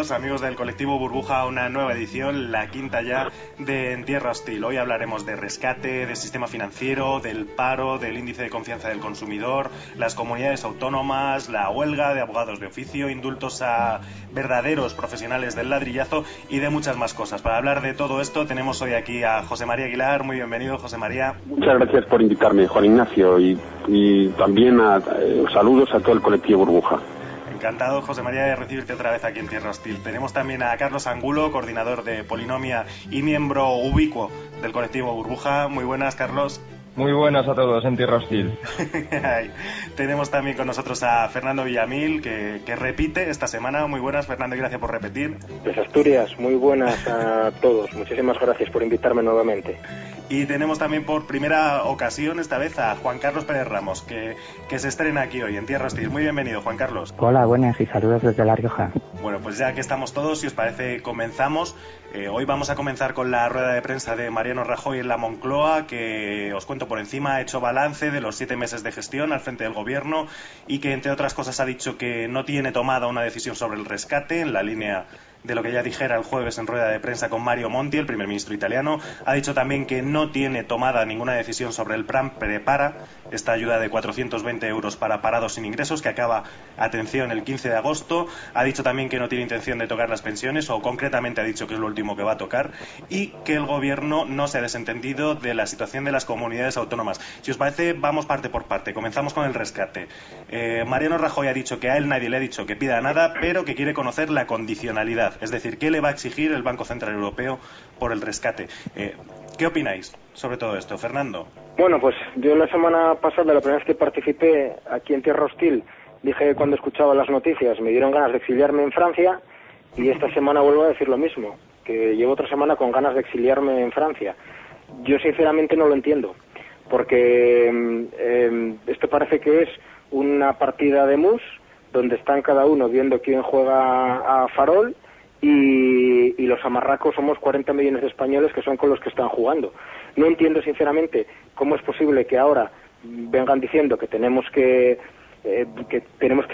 bienvenidos amigos del colectivo Burbuja a una nueva edición, la quinta ya de En Tierra Hostil. Hoy hablaremos de rescate, del sistema financiero, del paro, del índice de confianza del consumidor, las comunidades autónomas, la huelga de abogados de oficio, indultos a verdaderos profesionales del ladrillazo y de muchas más cosas. Para hablar de todo esto tenemos hoy aquí a José María Aguilar. Muy bienvenido, José María. Muchas gracias por invitarme, Juan Ignacio, y también saludos a todo el colectivo Burbuja. Encantado, José María, de recibirte otra vez aquí en Tierra Hostil. Tenemos también a Carlos Angulo, coordinador de Polinomia y miembro ubicuo del colectivo Burbuja. Muy buenas, Carlos. Muy buenas a todos en Tierra Hostil. Tenemos también con nosotros a Fernando Villamil, que repite esta semana. Muy buenas, Fernando, y gracias por repetir. Desde Asturias, muy buenas a todos. Muchísimas gracias por invitarme nuevamente. Y tenemos también por primera ocasión, esta vez, a Juan Carlos Pérez Ramos, que se estrena aquí hoy en Tierra Hostil. Muy bienvenido, Juan Carlos. Hola, buenas y saludos desde La Rioja. Bueno, pues ya que estamos todos, si os parece, comenzamos. Hoy vamos a comenzar con la rueda de prensa de Mariano Rajoy en la Moncloa, que os cuento por encima, ha hecho balance de los 7 meses de gestión al frente del gobierno y que, entre otras cosas, ha dicho que no tiene tomada una decisión sobre el rescate, en la línea de lo que ya dijera el jueves en rueda de prensa con Mario Monti, el primer ministro italiano. Ha dicho también que no tiene tomada ninguna decisión sobre el plan Prepara, esta ayuda de 420 euros para parados sin ingresos, que acaba, atención, el 15 de agosto. Ha dicho también que no tiene intención de tocar las pensiones, o concretamente ha dicho que es lo último que va a tocar, y que el gobierno no se ha desentendido de la situación de las comunidades autónomas. Si os parece, vamos parte por parte. Comenzamos con el rescate. Mariano Rajoy ha dicho que a él nadie le ha dicho que pida nada, pero que quiere conocer la condicionalidad. Es decir, ¿qué le va a exigir el Banco Central Europeo por el rescate? ¿Qué opináis sobre todo esto, Fernando? Bueno, pues yo la semana pasada, la primera vez que participé aquí en Tierra Hostil, dije que cuando escuchaba las noticias me dieron ganas de exiliarme en Francia, y esta semana vuelvo a decir lo mismo, que llevo otra semana con ganas de exiliarme en Francia. Yo sinceramente no lo entiendo, porque esto parece que es una partida de mus, donde están cada uno viendo quién juega a farol, y los amarracos somos 40 millones de españoles que son con los que están jugando. No entiendo sinceramente cómo es posible que ahora vengan diciendo que tenemos que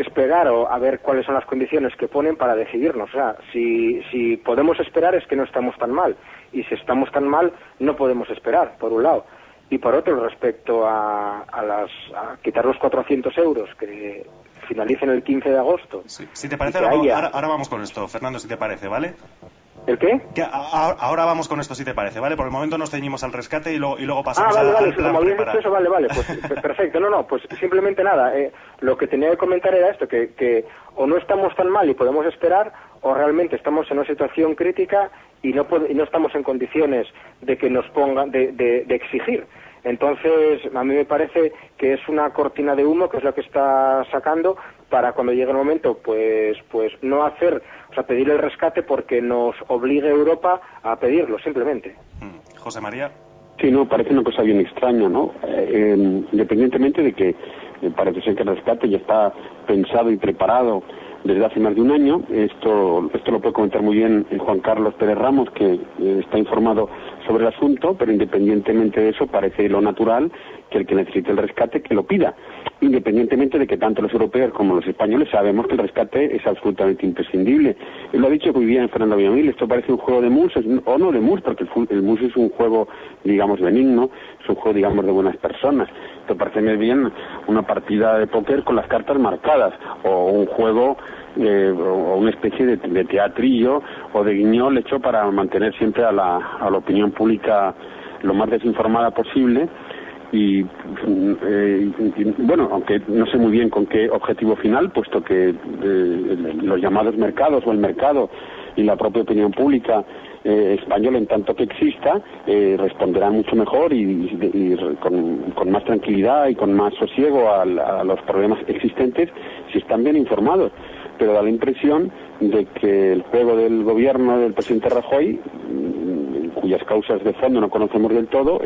esperar o a ver cuáles son las condiciones que ponen para decidirnos. O sea, si podemos esperar es que no estamos tan mal, y si estamos tan mal no podemos esperar, por un lado. Y por otro, respecto a quitar los 400 euros que finalicen el 15 de agosto. Sí, si te parece, ahora vamos con esto, Fernando, si te parece, ¿vale? ¿El qué? Ahora vamos con esto, si te parece, ¿vale? Por el momento nos ceñimos al rescate y luego pasamos vale, al plan como habías Prepara. dicho eso, vale, pues perfecto. No, pues simplemente nada. Lo que tenía que comentar era esto, que o no estamos tan mal y podemos esperar, o realmente estamos en una situación crítica y no estamos en condiciones de que nos pongan, de exigir. Entonces, a mí me parece que es una cortina de humo, que es lo que está sacando, para cuando llegue el momento, pues no hacer, o sea, pedir el rescate porque nos obligue Europa a pedirlo, simplemente. José María. Sí, no, parece una cosa bien extraña, ¿no? Independientemente de que parece ser que el rescate ya está pensado y preparado desde hace más de un año. Esto lo puede comentar muy bien Juan Carlos Pérez Ramos, que está informado sobre el asunto, pero independientemente de eso, parece lo natural que el que necesite el rescate que lo pida, independientemente de que tanto los europeos como los españoles sabemos que el rescate es absolutamente imprescindible. Él lo ha dicho muy bien Fernando Villamil, esto parece un juego de mus, o no de mus, porque el mus es un juego, digamos, benigno, es un juego, digamos, de buenas personas. Esto parece más bien una partida de póker con las cartas marcadas, o un juego o una especie de teatrillo o de guiñol hecho para mantener siempre a la opinión pública lo más desinformada posible. Y bueno, aunque no sé muy bien con qué objetivo final, puesto que los llamados mercados o el mercado y la propia opinión pública española, en tanto que exista, responderá mucho mejor y con más tranquilidad y con más sosiego a los problemas existentes si están bien informados. Pero da la impresión de que el juego del gobierno del presidente Rajoy, cuyas causas de fondo no conocemos del todo,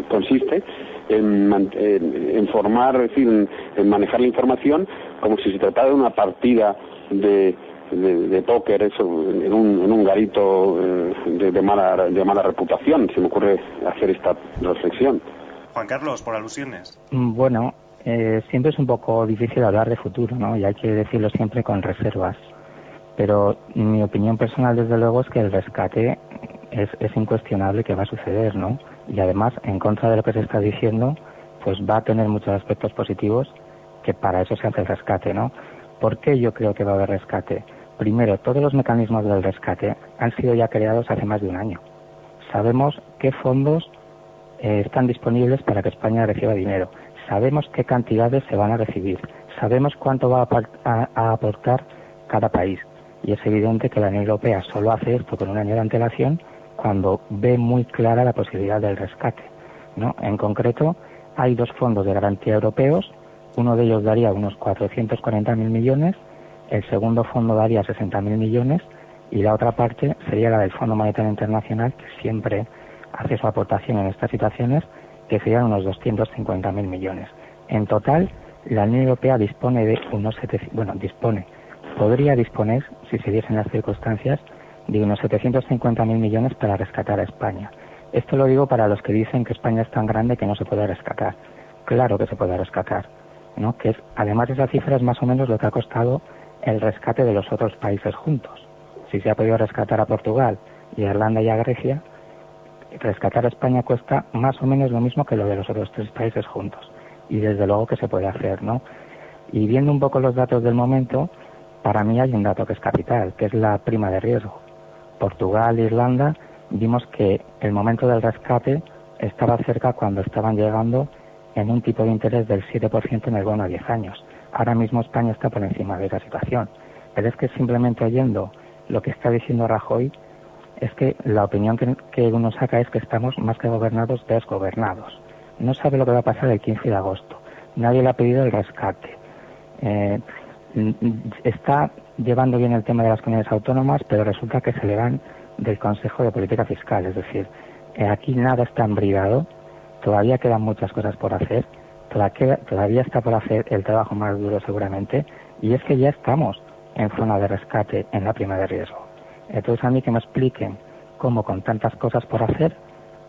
consiste en formar, es decir, en manejar la información como si se tratara de una partida de póker, eso, en un garito de mala reputación. Se me ocurre hacer esta reflexión. Juan Carlos, por alusiones. Bueno, siempre es un poco difícil hablar de futuro, ¿no? Y hay que decirlo siempre con reservas. Pero mi opinión personal, desde luego, es que el rescate es incuestionable que va a suceder, ¿no? Y además, en contra de lo que se está diciendo, pues va a tener muchos aspectos positivos, que para eso se hace el rescate, ¿no? ¿Por qué yo creo que va a haber rescate? Primero, todos los mecanismos del rescate han sido ya creados hace más de un año. Sabemos qué fondos están disponibles para que España reciba dinero. Sabemos qué cantidades se van a recibir. Sabemos cuánto va a aportar cada país. Y es evidente que la Unión Europea solo hace esto con un año de antelación cuando ve muy clara la posibilidad del rescate, ¿no? En concreto, hay 2 fondos de garantía europeos. Uno de ellos daría unos 440.000 millones, el segundo fondo daría 60.000 millones y la otra parte sería la del Fondo Monetario Internacional, que siempre hace su aportación en estas situaciones, que serían unos 250.000 millones. En total, la Unión Europea dispone de podría disponer, si se diesen las circunstancias, de unos 750.000 millones para rescatar a España. Esto lo digo para los que dicen que España es tan grande que no se puede rescatar. Claro que se puede rescatar, ¿no? Que además esa cifra es más o menos lo que ha costado el rescate de los otros países juntos. Si se ha podido rescatar a Portugal y a Irlanda y a Grecia, rescatar a España cuesta más o menos lo mismo que lo de los otros 3 países juntos. Y desde luego que se puede hacer, ¿no? Y viendo un poco los datos del momento, para mí hay un dato que es capital, que es la prima de riesgo. Portugal e Irlanda, vimos que el momento del rescate estaba cerca cuando estaban llegando en un tipo de interés del 7% en el bono a 10 años. Ahora mismo España está por encima de esa situación. Pero es que simplemente oyendo lo que está diciendo Rajoy, es que la opinión que uno saca es que estamos más que gobernados, desgobernados. No sabe lo que va a pasar el 15 de agosto. Nadie le ha pedido el rescate. Está llevando bien el tema de las comunidades autónomas, pero resulta que se le van del Consejo de Política Fiscal. Es decir, aquí nada está embridado, todavía quedan muchas cosas por hacer, todavía está por hacer el trabajo más duro seguramente, y es que ya estamos en zona de rescate en la prima de riesgo. Entonces a mí que me expliquen cómo con tantas cosas por hacer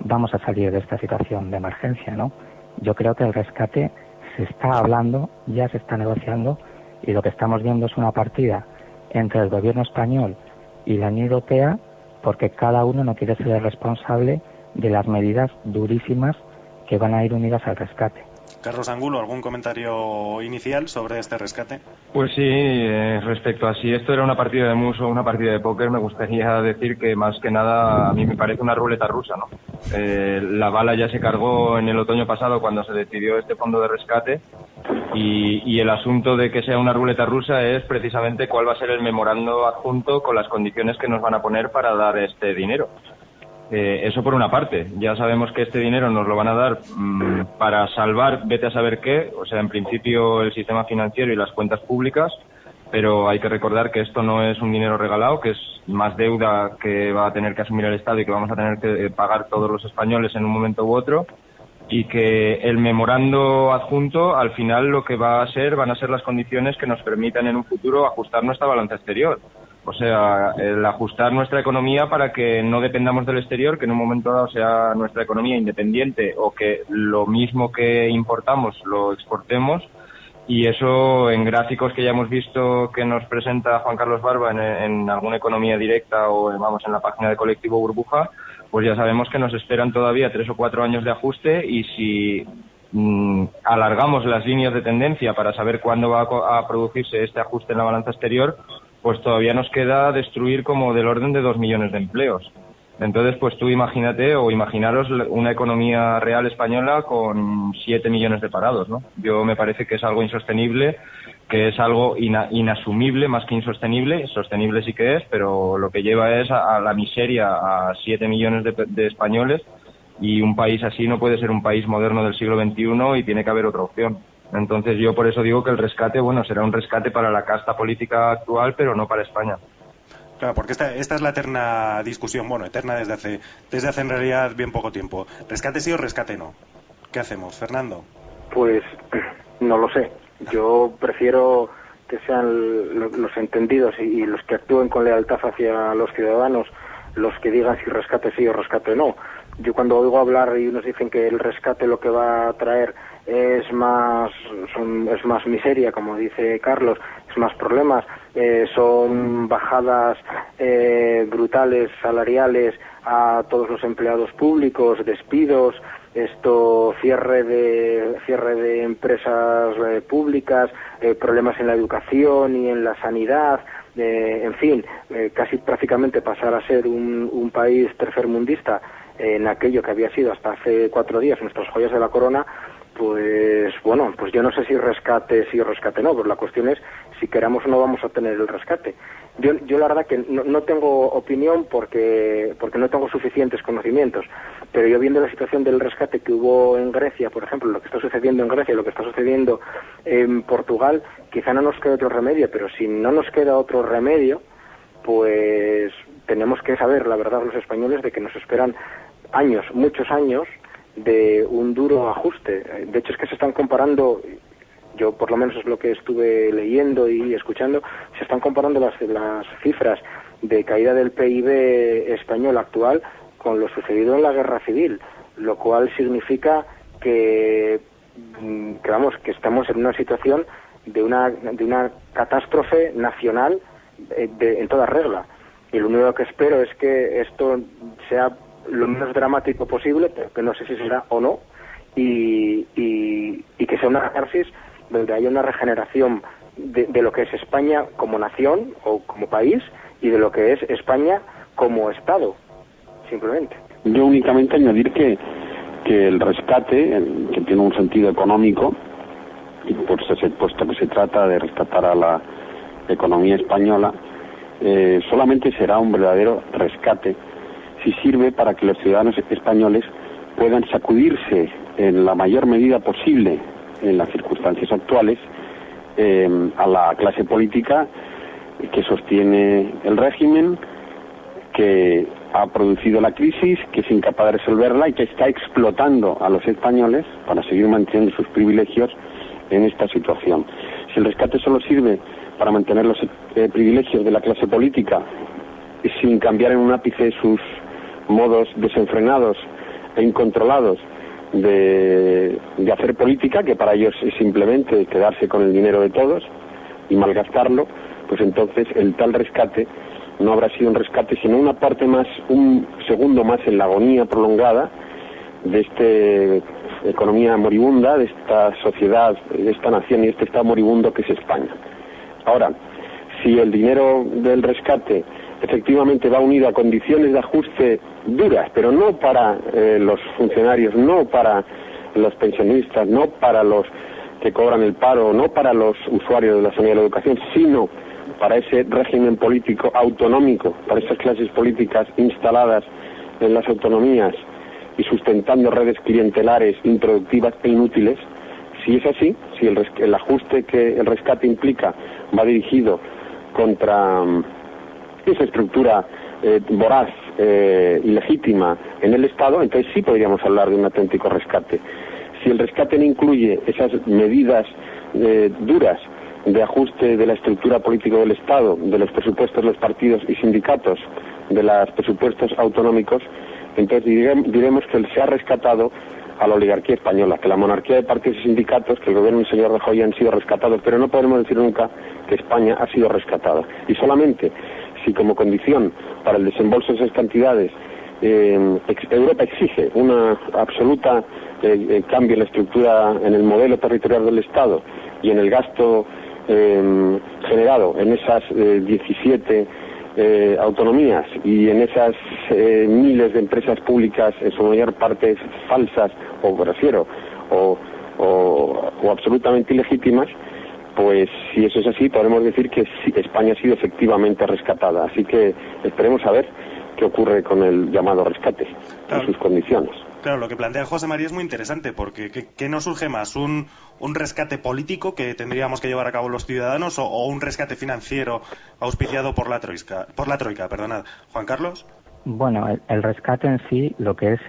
vamos a salir de esta situación de emergencia, ¿no? Yo creo que el rescate se está hablando, ya se está negociando, y lo que estamos viendo es una partida entre el gobierno español y la Unión Europea, porque cada uno no quiere ser el responsable de las medidas durísimas que van a ir unidas al rescate. Carlos Angulo, ¿algún comentario inicial sobre este rescate? Pues sí, respecto a si esto era una partida de mus o una partida de póker, me gustaría decir que más que nada a mí me parece una ruleta rusa, ¿no? La bala ya se cargó en el otoño pasado cuando se decidió este fondo de rescate y el asunto de que sea una ruleta rusa es precisamente cuál va a ser el memorando adjunto con las condiciones que nos van a poner para dar este dinero. Eso por una parte. Ya sabemos que este dinero nos lo van a dar para salvar, vete a saber qué, o sea, en principio el sistema financiero y las cuentas públicas, pero hay que recordar que esto no es un dinero regalado, que es más deuda que va a tener que asumir el Estado y que vamos a tener que pagar todos los españoles en un momento u otro, y que el memorando adjunto al final lo que va a ser van a ser las condiciones que nos permitan en un futuro ajustar nuestra balanza exterior. O sea, el ajustar nuestra economía para que no dependamos del exterior, que en un momento dado sea nuestra economía independiente o que lo mismo que importamos lo exportemos. Y eso en gráficos que ya hemos visto que nos presenta Juan Carlos Barba en alguna economía directa o en la página de Colectivo Burbuja, pues ya sabemos que nos esperan todavía 3 o 4 años de ajuste y si alargamos las líneas de tendencia para saber cuándo va a producirse este ajuste en la balanza exterior, pues todavía nos queda destruir como del orden de 2 millones de empleos. Entonces, pues tú imagínate o imaginaros una economía real española con 7 millones de parados, ¿no? Yo me parece que es algo insostenible, que es algo inasumible más que insostenible. Sostenible sí que es, pero lo que lleva es a la miseria a 7 millones de españoles, y un país así no puede ser un país moderno del siglo XXI y tiene que haber otra opción. Entonces yo por eso digo que el rescate, bueno, será un rescate para la casta política actual, pero no para España. Claro, porque esta es la eterna discusión, bueno, eterna desde hace en realidad bien poco tiempo. ¿Rescate sí o rescate no? ¿Qué hacemos, Fernando? Pues no lo sé. Yo prefiero que sean los entendidos y los que actúen con lealtad hacia los ciudadanos los que digan si rescate sí o rescate no. Yo cuando oigo hablar y unos dicen que el rescate lo que va a traer es más miseria, como dice Carlos, es más problemas, son bajadas brutales salariales a todos los empleados públicos, despidos, cierre de empresas públicas, problemas en la educación y en la sanidad, en fin, casi prácticamente pasar a ser un país tercermundista en aquello que había sido hasta hace 4 días nuestras joyas de la corona. Pues bueno, pues yo no sé si rescate sí o rescate no, pero la cuestión es si queramos o no vamos a tener el rescate. Yo la verdad que no tengo opinión porque no tengo suficientes conocimientos, pero yo viendo la situación del rescate que hubo en Grecia, por ejemplo, lo que está sucediendo en Grecia y lo que está sucediendo en Portugal, quizá no nos quede otro remedio, pero si no nos queda otro remedio, pues tenemos que saber la verdad los españoles de que nos esperan años, muchos años, de un duro ajuste. De hecho es que se están comparando, yo por lo menos es lo que estuve leyendo y escuchando, se están comparando las cifras de caída del PIB español actual con lo sucedido en la guerra civil, lo cual significa que estamos en una situación de una catástrofe nacional en toda regla. Y lo único que espero es que esto sea lo menos dramático posible, pero que no sé si será o no, y que sea una catarsis donde haya una regeneración de lo que es España como nación o como país y de lo que es España como Estado, simplemente. Yo únicamente añadir que el rescate, que tiene un sentido económico, y puesto que se trata de rescatar a la economía española, solamente será un verdadero rescate si sirve para que los ciudadanos españoles puedan sacudirse en la mayor medida posible en las circunstancias actuales a la clase política que sostiene el régimen, que ha producido la crisis, que es incapaz de resolverla y que está explotando a los españoles para seguir manteniendo sus privilegios en esta situación. Si el rescate solo sirve para mantener los privilegios de la clase política sin cambiar en un ápice sus modos desenfrenados e incontrolados de hacer política, que para ellos es simplemente quedarse con el dinero de todos y malgastarlo, pues entonces el tal rescate no habrá sido un rescate sino una parte más, un segundo más en la agonía prolongada de esta economía moribunda, de esta sociedad, de esta nación y este estado moribundo que es España. Ahora, si el dinero del rescate efectivamente va unido a condiciones de ajuste duras, pero no para los funcionarios, no para los pensionistas, no para los que cobran el paro, no para los usuarios de la sanidad y la educación, sino para ese régimen político autonómico, para esas clases políticas instaladas en las autonomías y sustentando redes clientelares improductivas e inútiles. Si es así, si el ajuste que el rescate implica va dirigido contra esa estructura voraz, ilegítima en el Estado, entonces sí podríamos hablar de un auténtico rescate. Si el rescate no incluye esas medidas duras de ajuste de la estructura política del Estado, de los presupuestos de los partidos y sindicatos, de los presupuestos autonómicos, entonces diremos que se ha rescatado a la oligarquía española, que la monarquía de partidos y sindicatos, que el gobierno del señor Rajoy han sido rescatados, pero no podemos decir nunca que España ha sido rescatada. Y solamente si como condición para el desembolso de esas cantidades Europa exige una absoluta cambio en la estructura, en el modelo territorial del Estado y en el gasto generado en esas 17 autonomías y en esas miles de empresas públicas, en su mayor parte falsas, o prefiero, o absolutamente ilegítimas, pues si eso es así, podremos decir que sí, España ha sido efectivamente rescatada. Así que esperemos a ver qué ocurre con el llamado rescate, claro, en sus condiciones. Claro, lo que plantea José María es muy interesante, porque ¿qué nos surge más? ¿Un rescate político que tendríamos que llevar a cabo los ciudadanos o un rescate financiero auspiciado por la troika? Perdonad. ¿Juan Carlos? Bueno, el rescate en sí lo que es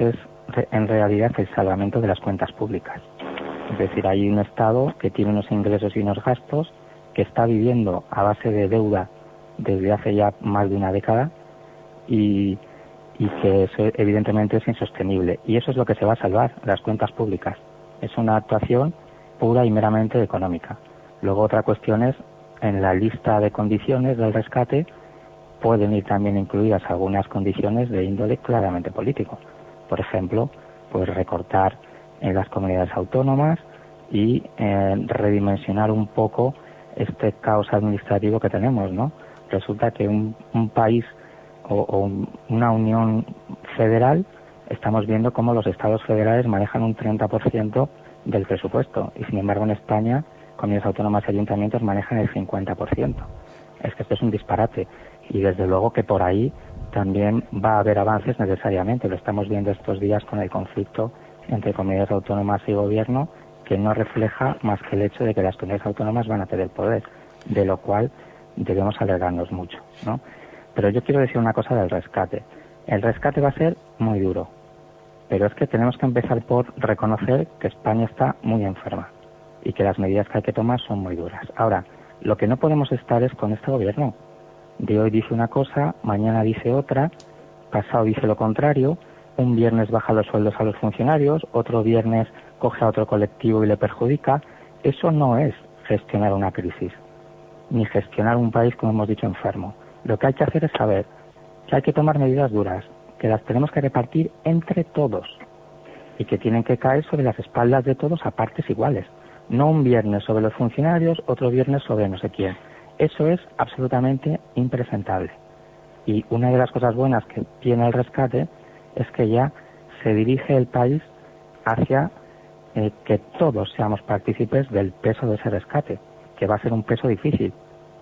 en realidad el salvamento de las cuentas públicas. Es decir, hay un Estado que tiene unos ingresos y unos gastos, que está viviendo a base de deuda desde hace ya más de una década y que eso evidentemente es insostenible. Y eso es lo que se va a salvar, las cuentas públicas. Es una actuación pura y meramente económica. Luego otra cuestión es, en la lista de condiciones del rescate pueden ir también incluidas algunas condiciones de índole claramente político. Por ejemplo, pues recortar en las comunidades autónomas y redimensionar un poco este caos administrativo que tenemos, ¿no? Resulta que un país o una unión federal, estamos viendo cómo los estados federales manejan un 30% del presupuesto y, sin embargo, en España, comunidades autónomas y ayuntamientos manejan el 50%. Es que esto es un disparate y, desde luego, que por ahí también va a haber avances necesariamente. Lo estamos viendo estos días con el conflicto entre comunidades autónomas y gobierno, que no refleja más que el hecho de que las comunidades autónomas van a tener poder, de lo cual debemos alegrarnos mucho, ¿no? Pero yo quiero decir una cosa del rescate. El rescate va a ser muy duro, pero es que tenemos que empezar por reconocer que España está muy enferma y que las medidas que hay que tomar son muy duras. Ahora, lo que no podemos estar es con este gobierno. De hoy dice una cosa, mañana dice otra, pasado dice lo contrario, un viernes baja los sueldos a los funcionarios, otro viernes coge a otro colectivo y le perjudica. Eso no es gestionar una crisis, ni gestionar un país, como hemos dicho, enfermo. Lo que hay que hacer es saber que hay que tomar medidas duras, que las tenemos que repartir entre todos y que tienen que caer sobre las espaldas de todos a partes iguales. No un viernes sobre los funcionarios, otro viernes sobre no sé quién. Eso es absolutamente impresentable. Y una de las cosas buenas que tiene el rescate es que ya se dirige el país hacia que todos seamos partícipes del peso de ese rescate, que va a ser un peso difícil,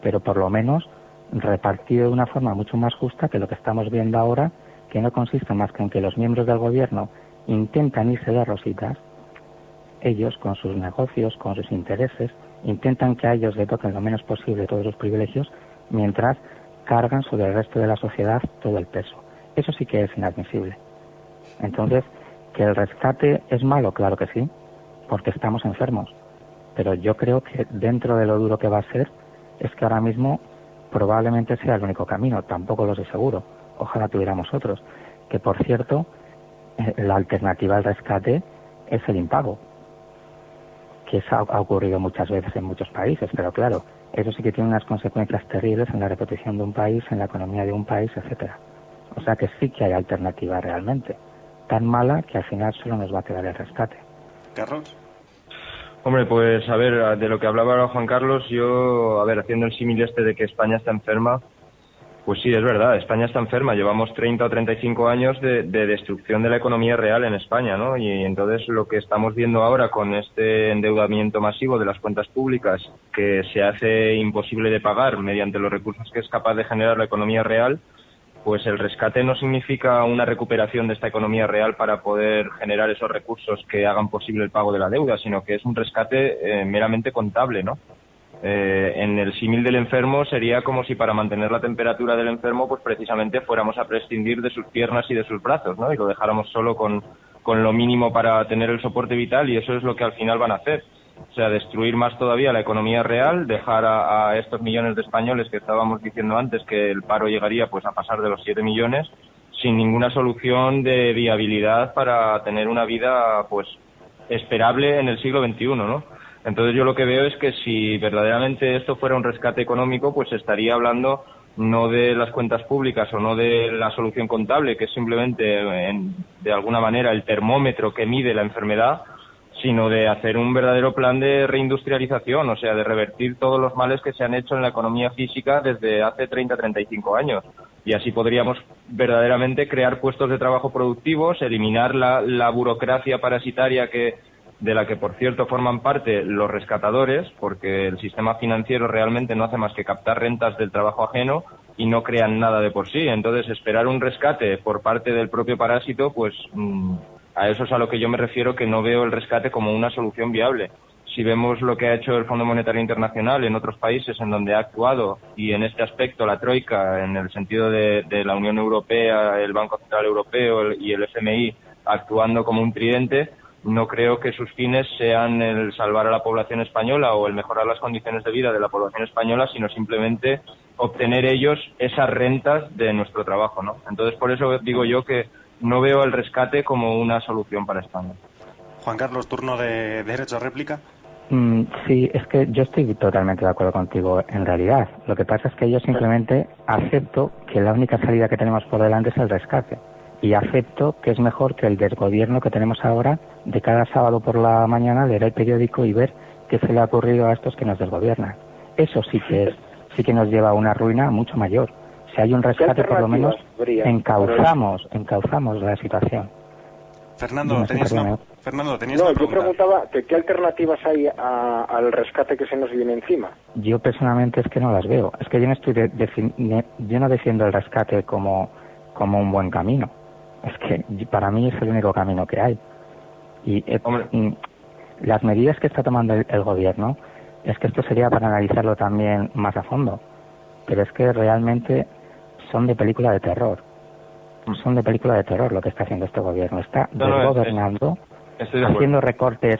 pero por lo menos repartido de una forma mucho más justa que lo que estamos viendo ahora, que no consiste más que en que los miembros del gobierno intentan irse de rositas, ellos con sus negocios, con sus intereses, intentan que a ellos le toquen lo menos posible todos los privilegios, mientras cargan sobre el resto de la sociedad todo el peso. Eso sí que es inadmisible. Entonces, ¿que el rescate es malo? Claro que sí, porque estamos enfermos. Pero yo creo que dentro de lo duro que va a ser, es que ahora mismo probablemente sea el único camino. Tampoco lo sé seguro. Ojalá tuviéramos otros. Que, por cierto, la alternativa al rescate es el impago, que eso ha ocurrido muchas veces en muchos países, pero claro, eso sí que tiene unas consecuencias terribles en la reputación de un país, en la economía de un país, etcétera. O sea que sí que hay alternativa realmente, tan mala que al final solo nos va a quedar el rescate. ¿Carlos? Hombre, pues a ver, de lo que hablaba ahora Juan Carlos, yo, a ver, haciendo el símil este de que España está enferma, pues sí, es verdad, España está enferma. Llevamos 30 o 35 años de destrucción de la economía real en España, ¿no? Y entonces lo que estamos viendo ahora con este endeudamiento masivo de las cuentas públicas, que se hace imposible de pagar mediante los recursos que es capaz de generar la economía real, pues el rescate no significa una recuperación de esta economía real para poder generar esos recursos que hagan posible el pago de la deuda, sino que es un rescate meramente contable, ¿no? En el símil del enfermo sería como si para mantener la temperatura del enfermo pues precisamente fuéramos a prescindir de sus piernas y de sus brazos, ¿no? Y lo dejáramos solo con lo mínimo para tener el soporte vital, y eso es lo que al final van a hacer. O sea, destruir más todavía la economía real, dejar a estos millones de españoles que estábamos diciendo antes que el paro llegaría pues a pasar de los 7 millones sin ninguna solución de viabilidad para tener una vida pues esperable en el siglo XXI, ¿no? Entonces yo lo que veo es que si verdaderamente esto fuera un rescate económico, pues estaría hablando no de las cuentas públicas o no de la solución contable, que es simplemente de alguna manera el termómetro que mide la enfermedad, sino de hacer un verdadero plan de reindustrialización, o sea, de revertir todos los males que se han hecho en la economía física desde hace 30-35 años. Y así podríamos verdaderamente crear puestos de trabajo productivos, eliminar la burocracia parasitaria de la que, por cierto, forman parte los rescatadores, porque el sistema financiero realmente no hace más que captar rentas del trabajo ajeno y no crean nada de por sí. Entonces, esperar un rescate por parte del propio parásito, pues a eso es a lo que yo me refiero, que no veo el rescate como una solución viable. Si vemos lo que ha hecho el Fondo Monetario Internacional en otros países en donde ha actuado, y en este aspecto la Troika, en el sentido de la Unión Europea, el Banco Central Europeo y el FMI actuando como un tridente, no creo que sus fines sean el salvar a la población española o el mejorar las condiciones de vida de la población española, sino simplemente obtener ellos esas rentas de nuestro trabajo, ¿no? Entonces, por eso digo yo que no veo el rescate como una solución para España. Juan Carlos, turno de derecho a réplica. Sí, es que yo estoy totalmente de acuerdo contigo en realidad. Lo que pasa es que yo simplemente acepto que la única salida que tenemos por delante es el rescate. Y acepto que es mejor que el desgobierno que tenemos ahora de cada sábado por la mañana leer el periódico y ver qué se le ha ocurrido a estos que nos desgobiernan. Eso sí que nos lleva a una ruina mucho mayor. Si hay un rescate, por lo menos encauzamos la situación. Fernando, tenías una pregunta. Yo preguntaba que qué alternativas hay al rescate que se nos viene encima. Yo personalmente es que no las veo. Es que yo no defiendo el rescate como un buen camino. Es que para mí es el único camino que hay. Y las medidas que está tomando el gobierno, es que esto sería para analizarlo también más a fondo. Pero es que realmente son de película de terror. Son de película de terror lo que está haciendo este gobierno. Está desgobernando, haciendo recortes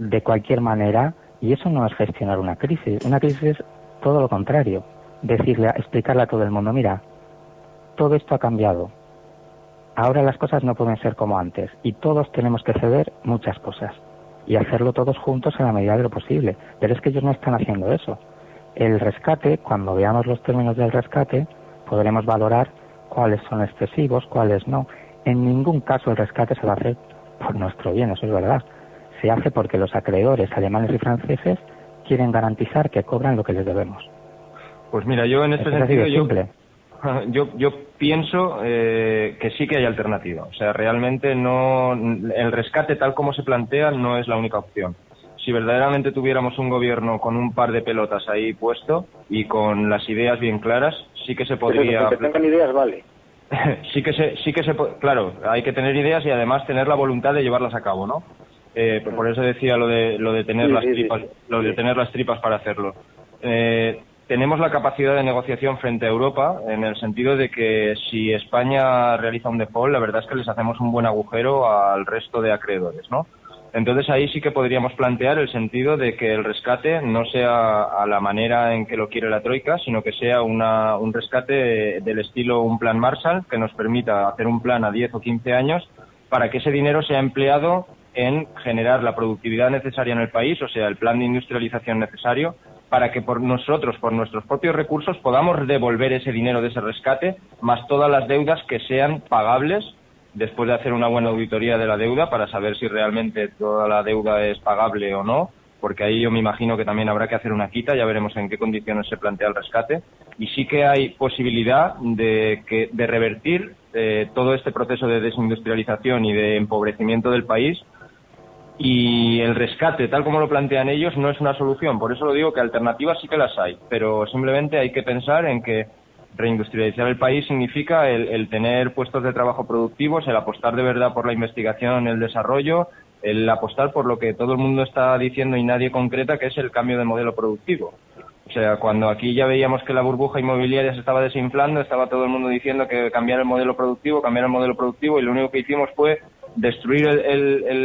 de cualquier manera, y eso no es gestionar una crisis. Una crisis es todo lo contrario. Explicarle a todo el mundo, mira, todo esto ha cambiado. Ahora las cosas no pueden ser como antes y todos tenemos que ceder muchas cosas y hacerlo todos juntos en la medida de lo posible. Pero es que ellos no están haciendo eso. El rescate, cuando veamos los términos del rescate, podremos valorar cuáles son excesivos, cuáles no. En ningún caso el rescate se va a hacer por nuestro bien, eso es verdad. Se hace porque los acreedores alemanes y franceses quieren garantizar que cobran lo que les debemos. Pues mira, yo en este sentido yo pienso que sí que hay alternativa. O sea, realmente el rescate tal como se plantea no es la única opción. Si verdaderamente tuviéramos un gobierno con un par de pelotas ahí puesto y con las ideas bien claras, sí que se podría... Que tengan ideas, vale. sí que se claro, hay que tener ideas y además tener la voluntad de llevarlas a cabo, ¿no? Por eso decía lo de tener tener las tripas para hacerlo. Tenemos la capacidad de negociación frente a Europa, en el sentido de que si España realiza un default, la verdad es que les hacemos un buen agujero al resto de acreedores, ¿no? Entonces ahí sí que podríamos plantear el sentido de que el rescate no sea a la manera en que lo quiere la Troika, sino que sea un rescate del estilo un plan Marshall, que nos permita hacer un plan a 10 o 15 años para que ese dinero sea empleado en generar la productividad necesaria en el país, o sea, el plan de industrialización necesario, para que por nuestros propios recursos podamos devolver ese dinero de ese rescate, más todas las deudas que sean pagables, después de hacer una buena auditoría de la deuda para saber si realmente toda la deuda es pagable o no, porque ahí yo me imagino que también habrá que hacer una quita, ya veremos en qué condiciones se plantea el rescate, y sí que hay posibilidad de revertir todo este proceso de desindustrialización y de empobrecimiento del país. Y el rescate, tal como lo plantean ellos, no es una solución. Por eso lo digo, que alternativas sí que las hay, pero simplemente hay que pensar en que reindustrializar el país significa el tener puestos de trabajo productivos, el apostar de verdad por la investigación, el desarrollo, el apostar por lo que todo el mundo está diciendo y nadie concreta, que es el cambio de modelo productivo. O sea, cuando aquí ya veíamos que la burbuja inmobiliaria se estaba desinflando, estaba todo el mundo diciendo que cambiar el modelo productivo, y lo único que hicimos fue destruir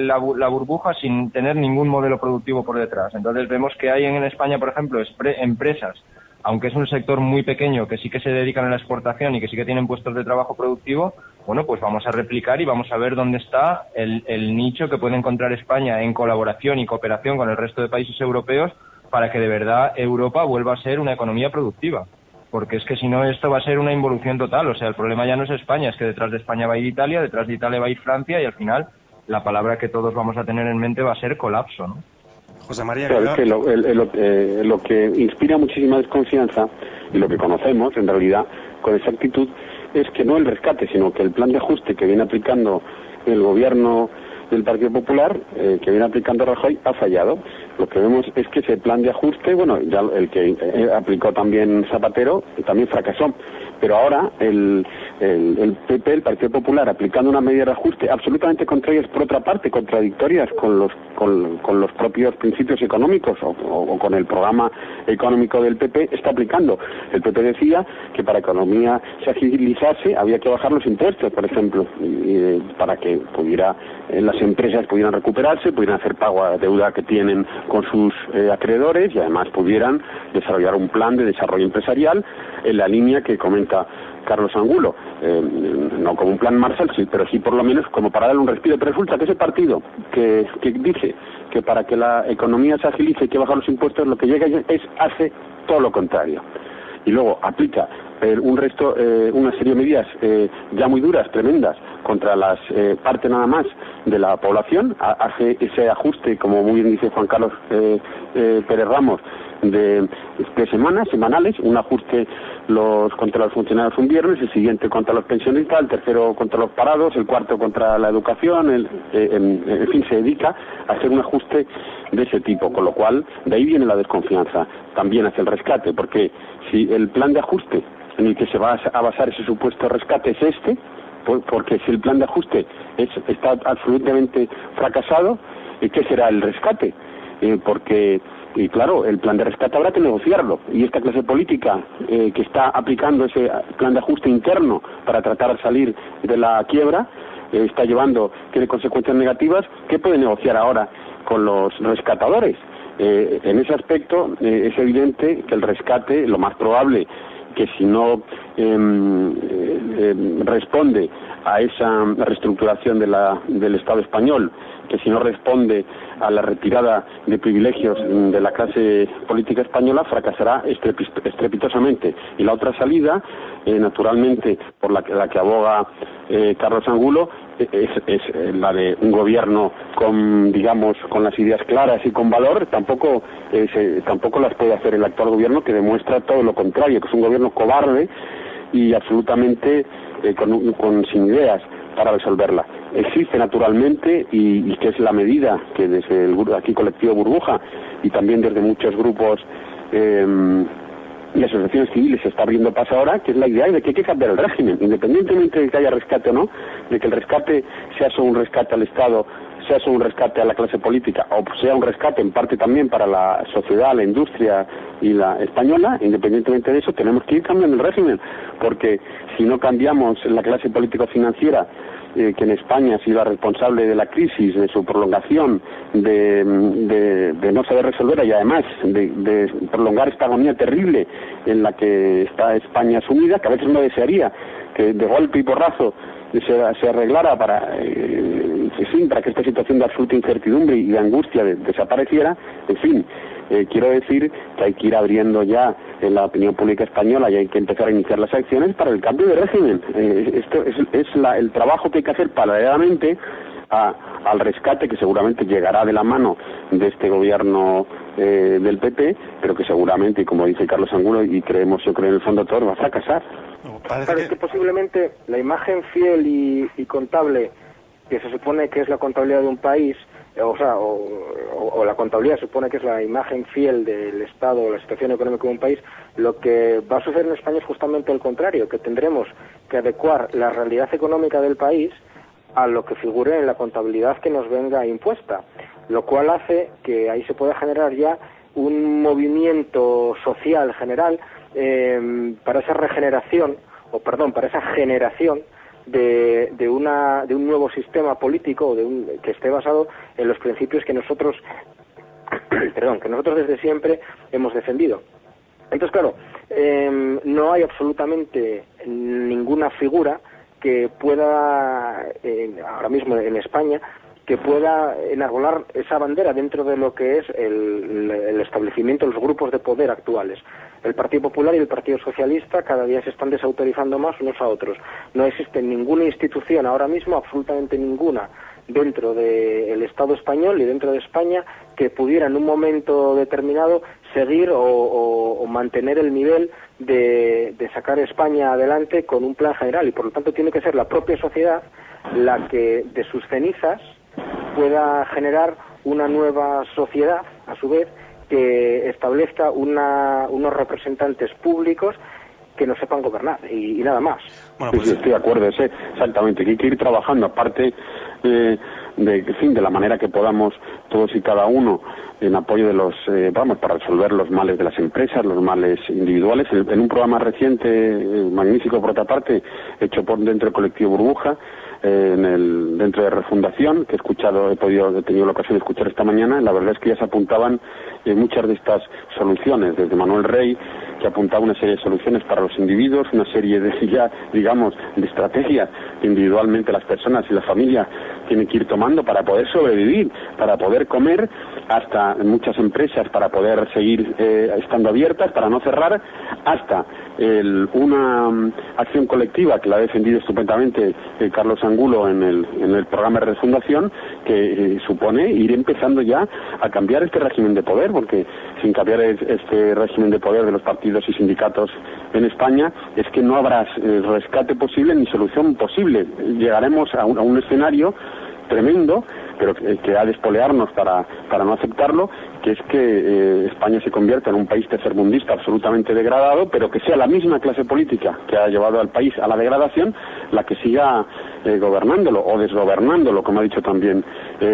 la burbuja sin tener ningún modelo productivo por detrás. Entonces vemos que hay en España, por ejemplo, empresas, aunque es un sector muy pequeño, que sí que se dedican a la exportación y que sí que tienen puestos de trabajo productivo. Bueno, pues vamos a replicar y vamos a ver dónde está el nicho que puede encontrar España en colaboración y cooperación con el resto de países europeos para que de verdad Europa vuelva a ser una economía productiva. Porque es que si no, esto va a ser una involución total. O sea, el problema ya no es España, es que detrás de España va a ir Italia, detrás de Italia va a ir Francia, y al final la palabra que todos vamos a tener en mente va a ser colapso, ¿no? José María, claro, es que lo que inspira muchísima desconfianza, y lo que conocemos en realidad con exactitud, es que no el rescate, sino que el plan de ajuste que viene aplicando el gobierno del Partido Popular, que viene aplicando Rajoy, ha fallado. Lo que vemos es que ese plan de ajuste, bueno, ya el que aplicó también Zapatero, también fracasó. Pero ahora el PP, el Partido Popular, aplicando una medida de ajuste absolutamente contrarias, por otra parte, contradictorias con los propios principios económicos o con el programa económico del PP, está aplicando. El PP decía que para que la economía se agilizase había que bajar los impuestos, por ejemplo, para que las empresas pudieran recuperarse, pudieran hacer pago a la deuda que tienen con sus acreedores y además pudieran desarrollar un plan de desarrollo empresarial en la línea que comenta Carlos Angulo, no como un plan Marshall, sí, pero sí por lo menos como para darle un respiro. Pero resulta que ese partido que dice que para que la economía se agilice hay que bajar los impuestos, lo que llega hace todo lo contrario. Y luego aplica una serie de medidas ya muy duras, tremendas, contra las parte nada más de la población, hace ese ajuste, como muy bien dice Juan Carlos Pérez Ramos, de semanales, un ajuste contra los funcionarios un viernes, el siguiente contra los pensionistas, el tercero contra los parados, el cuarto contra la educación, en fin, se dedica a hacer un ajuste de ese tipo, con lo cual de ahí viene la desconfianza también hacia el rescate, porque si el plan de ajuste en el que se va a basar ese supuesto rescate es porque si el plan de ajuste está absolutamente fracasado, ¿qué será el rescate? Y claro, el plan de rescate habrá que negociarlo, y esta clase política que está aplicando ese plan de ajuste interno para tratar de salir de la quiebra, tiene consecuencias negativas. ¿Qué puede negociar ahora con los rescatadores? En ese aspecto es evidente que el rescate, lo más probable, que si no responde a esa reestructuración del Estado español, que si no responde a la retirada de privilegios de la clase política española, fracasará estrepitosamente. Y la otra salida, naturalmente, por la que aboga Carlos Angulo, es la de un gobierno con las ideas claras y con valor. Tampoco las puede hacer el actual gobierno, que demuestra todo lo contrario, que es un gobierno cobarde y absolutamente sin ideas para resolverla. Existe naturalmente, y que es la medida que desde aquí Colectivo Burbuja y también desde muchos grupos y asociaciones civiles se está abriendo paso ahora, que es la idea de que hay que cambiar el régimen, independientemente de que haya rescate o no, de que el rescate sea solo un rescate al Estado, sea solo un rescate a la clase política, o sea un rescate en parte también para la sociedad, la industria y la española. Independientemente de eso, tenemos que ir cambiando el régimen, porque si no cambiamos la clase político-financiera, que en España ha sido responsable de la crisis, de su prolongación, de no saber resolverla, y además de prolongar esta agonía terrible en la que está España sumida, que a veces uno desearía que de golpe y porrazo se arreglara para que esta situación de absoluta incertidumbre y de angustia desapareciera. En fin, quiero decir que hay que ir abriendo ya en la opinión pública española y hay que empezar a iniciar las acciones para el cambio de régimen. Esto es el trabajo que hay que hacer paralelamente al rescate, que seguramente llegará de la mano de este gobierno del PP, pero que seguramente, y como dice Carlos Angulo, y yo creo en el fondo todos, va a fracasar. Claro, es que posiblemente la imagen fiel y contable que se supone que es la contabilidad de un país, o la contabilidad supone que es la imagen fiel del Estado o la situación económica de un país, lo que va a suceder en España es justamente el contrario, que tendremos que adecuar la realidad económica del país a lo que figure en la contabilidad que nos venga impuesta, lo cual hace que ahí se pueda generar ya un movimiento social general para esa regeneración, para esa generación de un nuevo sistema político que esté basado en los principios que nosotros desde siempre hemos defendido. Entonces, claro, no hay absolutamente ninguna figura que pueda, ahora mismo en España, que pueda enarbolar esa bandera dentro de lo que es el establecimiento de los grupos de poder actuales. El Partido Popular y el Partido Socialista cada día se están desautorizando más unos a otros. No existe ninguna institución ahora mismo, absolutamente ninguna, dentro del Estado español y dentro de España, que pudiera en un momento determinado seguir o mantener el nivel de sacar España adelante con un plan general, y por lo tanto tiene que ser la propia sociedad la que de sus cenizas pueda generar una nueva sociedad, a su vez, que establezca unos representantes públicos que no sepan gobernar y nada más. Bueno, pues sí, estoy de acuerdo, exactamente, que hay que ir trabajando, aparte de la manera que podamos todos y cada uno, en apoyo de para resolver los males de las empresas, los males individuales. En un programa reciente, magnífico por otra parte, hecho dentro del Colectivo Burbuja, dentro de Refundación, que he tenido la ocasión de escuchar esta mañana. La verdad es que ya se apuntaban muchas de estas soluciones, desde Manuel Rey, que apuntaba una serie de soluciones para los individuos, una serie de de estrategias que individualmente las personas y la familia tienen que ir tomando para poder sobrevivir, para poder comer, hasta muchas empresas para poder seguir estando abiertas, para no cerrar, hasta una acción colectiva que la ha defendido estupendamente Carlos Angulo en el programa de Refundación, que supone ir empezando ya a cambiar este régimen de poder, porque sin cambiar este régimen de poder de los partidos y sindicatos en España es que no habrá rescate posible ni solución posible. Llegaremos a un escenario tremendo, pero que ha de espolearnos para no aceptarlo, que es que España se convierta en un país tercermundista absolutamente degradado, pero que sea la misma clase política que ha llevado al país a la degradación la que siga gobernándolo o desgobernándolo, como ha dicho también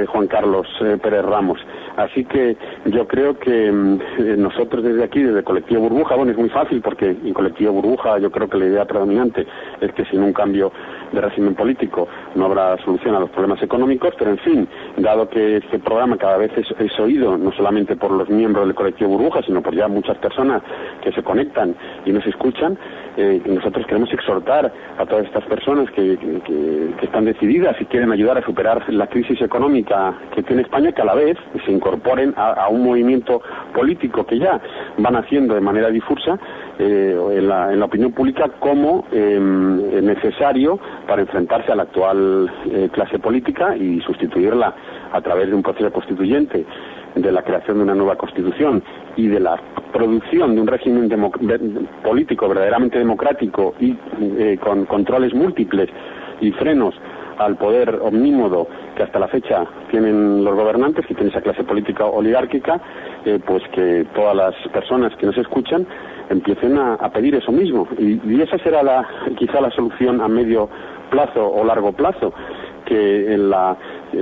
Juan Carlos Pérez Ramos. Así que yo creo que nosotros desde aquí, desde Colectivo Burbuja, bueno, es muy fácil porque en Colectivo Burbuja yo creo que la idea predominante es que sin un cambio de régimen político no habrá solución a los problemas económicos, pero en fin, dado que este programa cada vez es oído no solamente por los miembros del Colectivo Burbuja, sino por ya muchas personas que se conectan y nos escuchan, nosotros queremos exhortar a todas estas personas que están decididas y quieren ayudar a superar la crisis económica que tiene España, que a la vez se incorporen a un movimiento político que ya van haciendo de manera difusa en la opinión pública como necesario para enfrentarse a la actual clase política y sustituirla a través de un proceso constituyente, de la creación de una nueva constitución y de la producción de un régimen político verdaderamente democrático y con controles múltiples y frenos al poder omnímodo que hasta la fecha tienen los gobernantes, que tiene esa clase política oligárquica, pues que todas las personas que nos escuchan empiecen a pedir eso mismo. Y esa será quizá la solución a medio plazo o largo plazo, que en la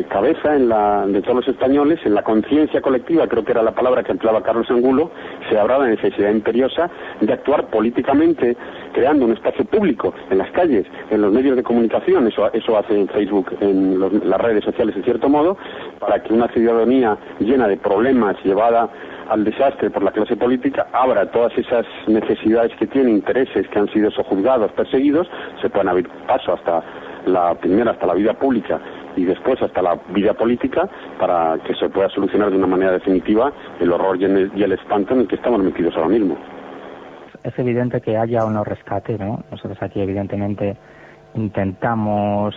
cabeza de todos los españoles, en la conciencia colectiva, creo que era la palabra que empleaba Carlos Angulo, se habrá la necesidad imperiosa de actuar políticamente, creando un espacio público en las calles, en los medios de comunicación, eso hace en Facebook, en las redes sociales en cierto modo, para que una ciudadanía llena de problemas, llevada al desastre por la clase política, abra todas esas necesidades que tiene, intereses que han sido sojuzgados, perseguidos, se puedan abrir paso hasta la vida pública y después hasta la vida política, para que se pueda solucionar de una manera definitiva el horror y el espanto en el que estamos metidos ahora mismo. Es evidente que haya o no rescate, ¿no? Nosotros aquí evidentemente intentamos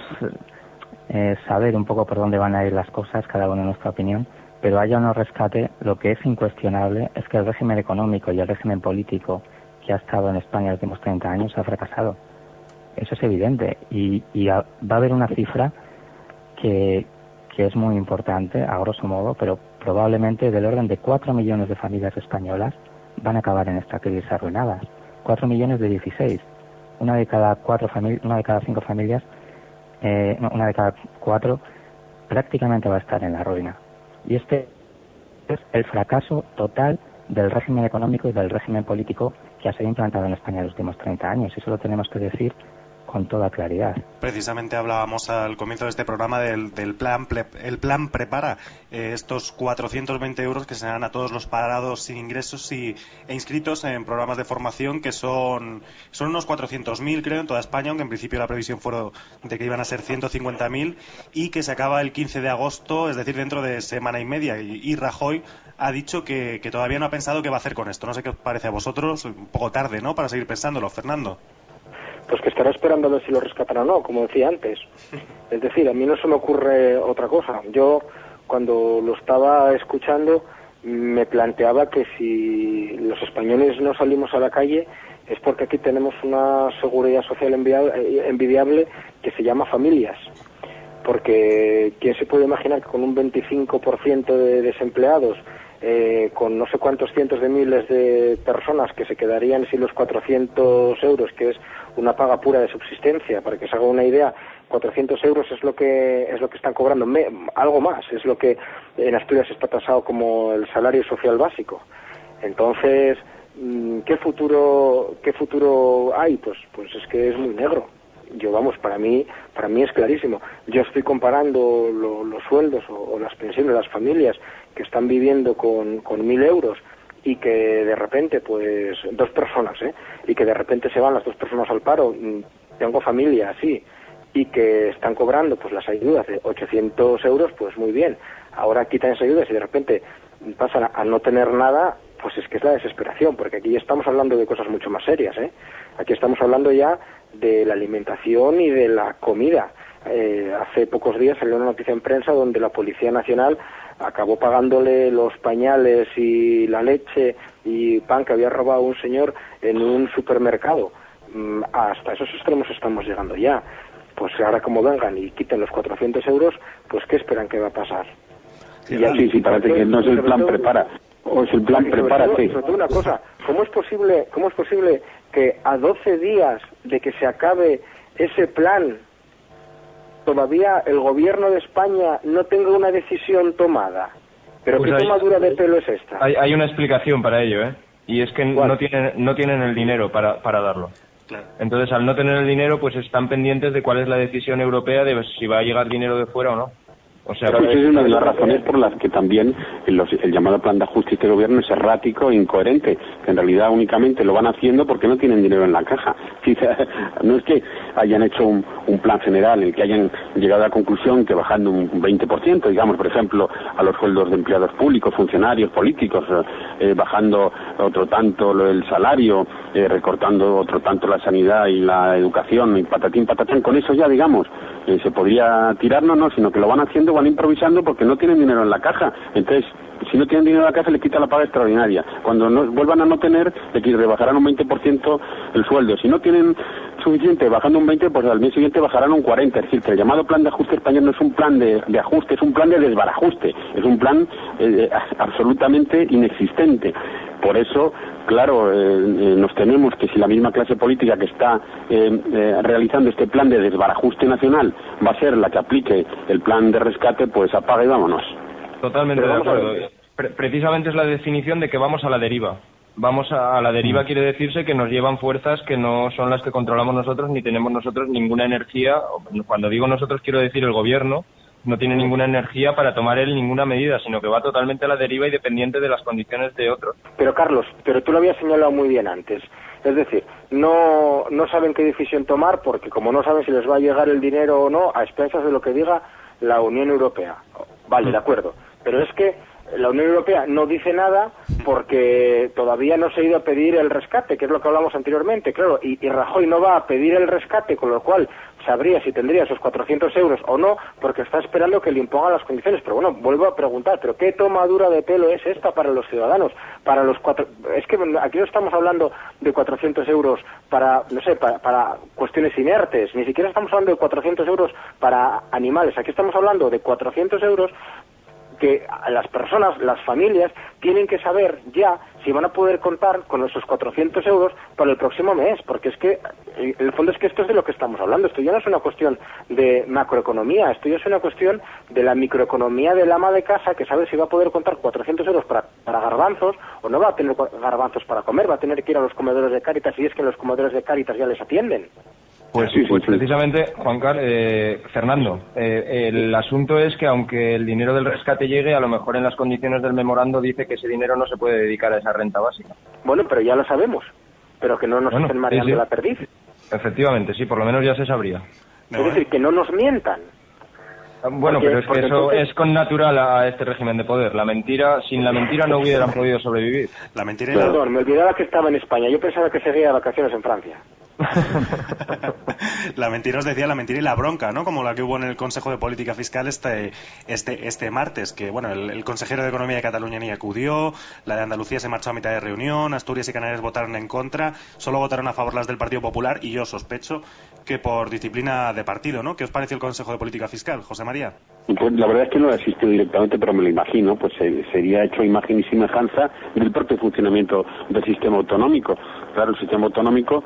saber un poco por dónde van a ir las cosas, cada uno en nuestra opinión, pero haya o no rescate, lo que es incuestionable es que el régimen económico y el régimen político que ha estado en España los últimos 30 años ha fracasado. Eso es evidente y va a haber una cifra que es muy importante, a grosso modo, pero probablemente del orden de 4 millones de familias españolas van a acabar en esta crisis arruinadas. 4 millones de 16. Una de cada 5 familias, una de cada 4 prácticamente va a estar en la ruina. Y este es el fracaso total del régimen económico y del régimen político que ha sido implantado en España en los últimos 30 años. Y eso lo tenemos que decir con toda claridad. Precisamente hablábamos al comienzo de este programa del plan Prepara, estos 420 euros que se dan a todos los parados sin ingresos e inscritos en programas de formación, que son unos 400.000 creo en toda España, aunque en principio la previsión fue de que iban a ser 150.000, y que se acaba el 15 de agosto, es decir, dentro de semana y media, y Rajoy ha dicho que todavía no ha pensado qué va a hacer con esto. No sé qué os parece a vosotros, un poco tarde, ¿no?, para seguir pensándolo, Fernando. Pues que estará esperando a ver si lo rescatan o no, como decía antes. Es decir, a mí no se me ocurre otra cosa. Yo, cuando lo estaba escuchando, me planteaba que si los españoles no salimos a la calle es porque aquí tenemos una seguridad social envidiable que se llama familias. Porque ¿quién se puede imaginar que con un 25% de desempleados, con no sé cuántos cientos de miles de personas que se quedarían sin los 400 euros, que es una paga pura de subsistencia, para que se haga una idea, 400 euros es lo que están cobrando, algo más, es lo que en Asturias está tasado como el salario social básico. Entonces, ¿qué futuro hay? Pues es que es muy negro. para mí es clarísimo. Yo estoy comparando los sueldos o las pensiones de las familias que están viviendo con 1.000 euros y que de repente, pues, 2 personas, y que de repente se van las 2 personas al paro. Tengo familia así, y que están cobrando pues las ayudas de 800 euros, pues muy bien. Ahora quitan esas ayudas y de repente pasan a no tener nada, pues es que es la desesperación, porque aquí ya estamos hablando de cosas mucho más serias, Aquí estamos hablando ya de la alimentación y de la comida. Hace pocos días salió una noticia en prensa donde la Policía Nacional acabó pagándole los pañales y la leche y pan que había robado un señor en un supermercado. Hasta esos extremos estamos llegando ya. Pues ahora como vengan y quiten los 400 euros, pues ¿qué esperan que va a pasar? Sí, parece que no es el plan prepara, o es el plan prepárate. Sobre todo una cosa, ¿cómo es posible que a 12 días de que se acabe ese plan todavía el gobierno de España no tenga una decisión tomada? ¿Pero pues qué tomadura de pelo es esta? Hay una explicación para ello, y es que no tienen el dinero para darlo. Claro. Entonces, al no tener el dinero, pues están pendientes de cuál es la decisión europea de si va a llegar dinero de fuera o no. O sea, esa es una de las razones por las que también el llamado plan de ajuste de este gobierno es errático e incoherente, que en realidad únicamente lo van haciendo porque no tienen dinero en la caja. No es que hayan hecho un plan general en el que hayan llegado a la conclusión que bajando un 20%, digamos, por ejemplo, a los sueldos de empleados públicos, funcionarios, políticos, bajando otro tanto el salario, recortando otro tanto la sanidad y la educación, y patatín, patatán, con eso ya, digamos, se podría tirarnos, no, sino que lo van haciendo, van improvisando porque no tienen dinero en la caja. Entonces, si no tienen dinero en la caja, les quita la paga extraordinaria. Cuando vuelvan a no tener, les rebajarán un 20% el sueldo. Si no tienen suficiente bajando un 20%, pues al mes siguiente bajarán un 40%. Es decir, que el llamado plan de ajuste español no es un plan de ajuste, es un plan de desbarajuste. Es un plan absolutamente inexistente. Por eso, claro, nos tememos que si la misma clase política que está realizando este plan de desbarajuste nacional va a ser la que aplique el plan de rescate, pues apaga y vámonos. Totalmente de acuerdo. Precisamente es la definición de que vamos a la deriva. Vamos a la deriva quiere decirse que nos llevan fuerzas que no son las que controlamos nosotros, ni tenemos nosotros ninguna energía. Cuando digo nosotros quiero decir el gobierno. No tiene ninguna energía para tomar él ninguna medida, sino que va totalmente a la deriva y dependiente de las condiciones de otros. Pero Carlos, tú lo habías señalado muy bien antes. Es decir, no saben qué decisión tomar porque como no saben si les va a llegar el dinero o no, a expensas de lo que diga la Unión Europea. Vale, de acuerdo. Pero es que la Unión Europea no dice nada porque todavía no se ha ido a pedir el rescate, que es lo que hablamos anteriormente, claro, y Rajoy no va a pedir el rescate, con lo cual sabría si tendría esos 400 euros o no, porque está esperando que le impongan las condiciones. Pero bueno, vuelvo a preguntar, ¿pero qué tomadura de pelo es esta para los ciudadanos? Para los es que aquí no estamos hablando de 400 euros para, no sé, para cuestiones inertes, ni siquiera estamos hablando de 400 euros para animales, aquí estamos hablando de 400 euros que las personas, las familias, tienen que saber ya si van a poder contar con esos 400 euros para el próximo mes, porque es que, el fondo es que esto es de lo que estamos hablando, esto ya no es una cuestión de macroeconomía, esto ya es una cuestión de la microeconomía del ama de casa que sabe si va a poder contar 400 euros para garbanzos o no va a tener garbanzos para comer, va a tener que ir a los comedores de Cáritas y es que en los comedores de Cáritas ya les atienden. Pues precisamente, Fernando, el asunto es que aunque el dinero del rescate llegue, a lo mejor en las condiciones del memorando dice que ese dinero no se puede dedicar a esa renta básica. Bueno, pero ya lo sabemos, pero que no nos estén mareando la perdiz. Efectivamente, sí, por lo menos ya se sabría. Es decir, que no nos mientan. Bueno, pero es que eso entonces es connatural a este régimen de poder. Sin la mentira no hubieran podido sobrevivir. La mentira Perdón, me olvidaba que estaba en España. Yo pensaba que seguía de vacaciones en Francia. La mentira, os decía, la mentira y la bronca, ¿no? Como la que hubo en el Consejo de Política Fiscal este martes, que bueno, el consejero de Economía de Cataluña ni acudió, la de Andalucía se marchó a mitad de reunión, Asturias y Canarias votaron en contra, solo votaron a favor las del Partido Popular y yo sospecho que por disciplina de partido, ¿no? ¿Qué os pareció el Consejo de Política Fiscal, José María? Pues la verdad es que no lo asistido directamente, pero me lo imagino, pues sería hecho imagen y semejanza del propio funcionamiento del sistema autonómico. Claro, el sistema autonómico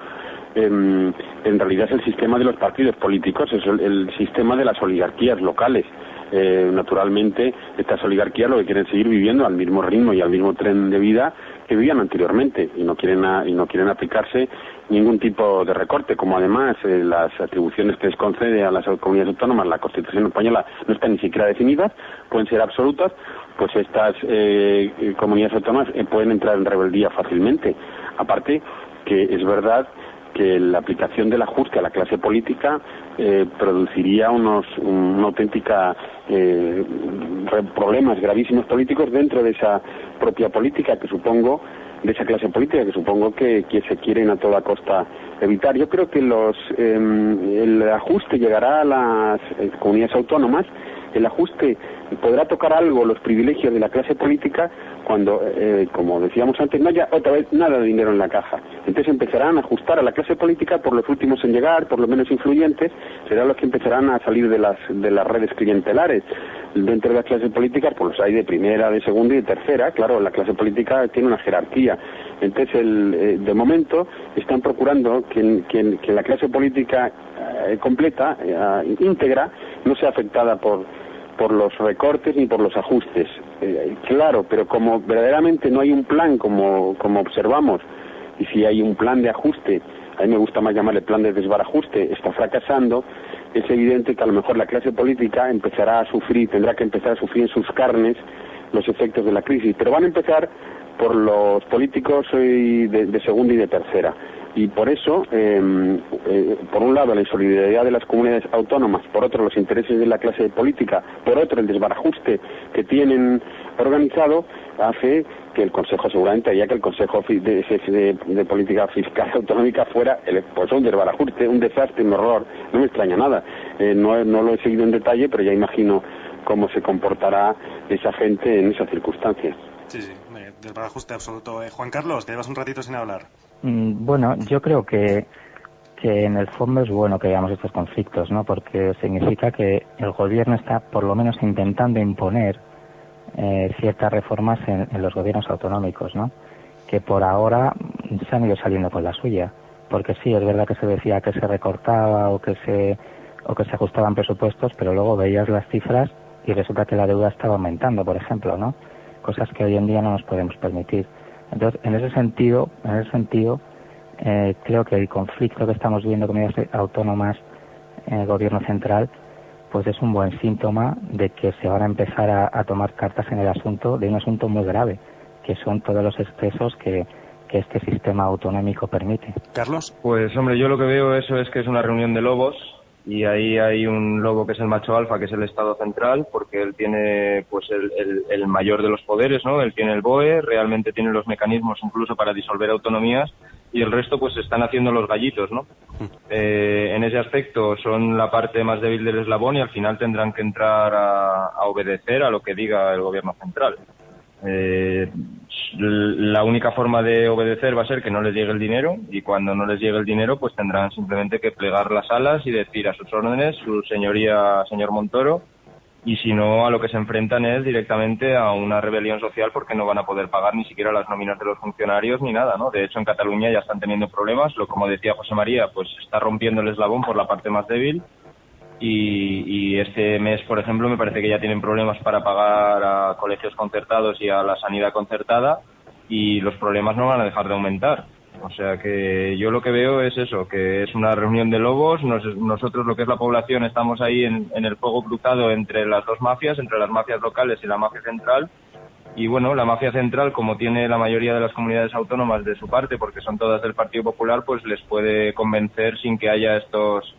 en realidad es el sistema de los partidos políticos, es el sistema de las oligarquías locales. naturalmente estas oligarquías lo que quieren seguir viviendo al mismo ritmo y al mismo tren de vida que vivían anteriormente y no quieren aplicarse ningún tipo de recorte, como además las atribuciones que les concede a las comunidades autónomas la Constitución española no están ni siquiera definidas, pueden ser absolutas, pues estas comunidades autónomas pueden entrar en rebeldía fácilmente. Aparte que es verdad que la aplicación del ajuste a la clase política produciría unos auténtica problemas gravísimos políticos dentro de esa propia política que supongo, de esa clase política que supongo que se quieren a toda costa evitar. Yo creo que el ajuste llegará a las comunidades autónomas. El ajuste podrá tocar algo los privilegios de la clase política cuando, como decíamos antes, no haya otra vez nada de dinero en la caja. Entonces empezarán a ajustar a la clase política por los últimos en llegar, por los menos influyentes, serán los que empezarán a salir de las redes clientelares. Dentro de las clases políticas, pues los hay de primera, de segunda y de tercera. Claro, la clase política tiene una jerarquía. Entonces, de momento, están procurando que la clase política completa, íntegra, no sea afectada por los recortes ni por los ajustes. Claro, pero como verdaderamente no hay un plan como observamos, y si hay un plan de ajuste, a mí me gusta más llamarle plan de desbarajuste, está fracasando, es evidente que a lo mejor la clase política tendrá que empezar a sufrir en sus carnes los efectos de la crisis, pero van a empezar por los políticos de segunda y de tercera. Y por eso, por un lado, la insolidaridad de las comunidades autónomas, por otro, los intereses de la clase política, por otro, el desbarajuste que tienen organizado, hace que el Consejo, seguramente haría que el Consejo de Política Fiscal Autonómica fuera pues un desbarajuste, un desastre, un horror. No me extraña nada. No lo he seguido en detalle, pero ya imagino cómo se comportará esa gente en esas circunstancias. Sí, desbarajuste absoluto. Juan Carlos, te llevas un ratito sin hablar. Bueno, yo creo que en el fondo es bueno que veamos estos conflictos, ¿no? Porque significa que el gobierno está por lo menos intentando imponer ciertas reformas en los gobiernos autonómicos, ¿no? Que por ahora se han ido saliendo con la suya, porque sí, es verdad que se decía que se recortaba o que se ajustaban presupuestos, pero luego veías las cifras y resulta que la deuda estaba aumentando, por ejemplo, ¿no? Cosas que hoy en día no nos podemos permitir. Entonces, en ese sentido, creo que el conflicto que estamos viendo con comunidades autónomas en el gobierno central, pues es un buen síntoma de que se van a empezar a tomar cartas en el asunto de un asunto muy grave, que son todos los excesos que este sistema autonómico permite. Carlos. Pues hombre, yo lo que veo es que es una reunión de lobos, y ahí hay un lobo que es el macho alfa, que es el Estado central, porque él tiene pues el mayor de los poderes, ¿no? Él tiene el BOE, realmente tiene los mecanismos incluso para disolver autonomías, y el resto pues están haciendo los gallitos, ¿no? En ese aspecto son la parte más débil del eslabón y al final tendrán que entrar a obedecer a lo que diga el gobierno central. La única forma de obedecer va a ser que no les llegue el dinero, y cuando no les llegue el dinero pues tendrán simplemente que plegar las alas y decir a sus órdenes, su señoría, señor Montoro, y si no, a lo que se enfrentan es directamente a una rebelión social, porque no van a poder pagar ni siquiera las nóminas de los funcionarios ni nada, ¿no? De hecho, en Cataluña ya están teniendo problemas, como decía José María, pues está rompiendo el eslabón por la parte más débil. Y este mes, por ejemplo, me parece que ya tienen problemas para pagar a colegios concertados y a la sanidad concertada, y los problemas no van a dejar de aumentar. O sea que yo lo que veo es eso, que es una reunión de lobos. Nosotros, lo que es la población, estamos ahí en el fuego cruzado entre las dos mafias, entre las mafias locales y la mafia central. Y bueno, la mafia central, como tiene la mayoría de las comunidades autónomas de su parte, porque son todas del Partido Popular, pues les puede convencer sin que haya estos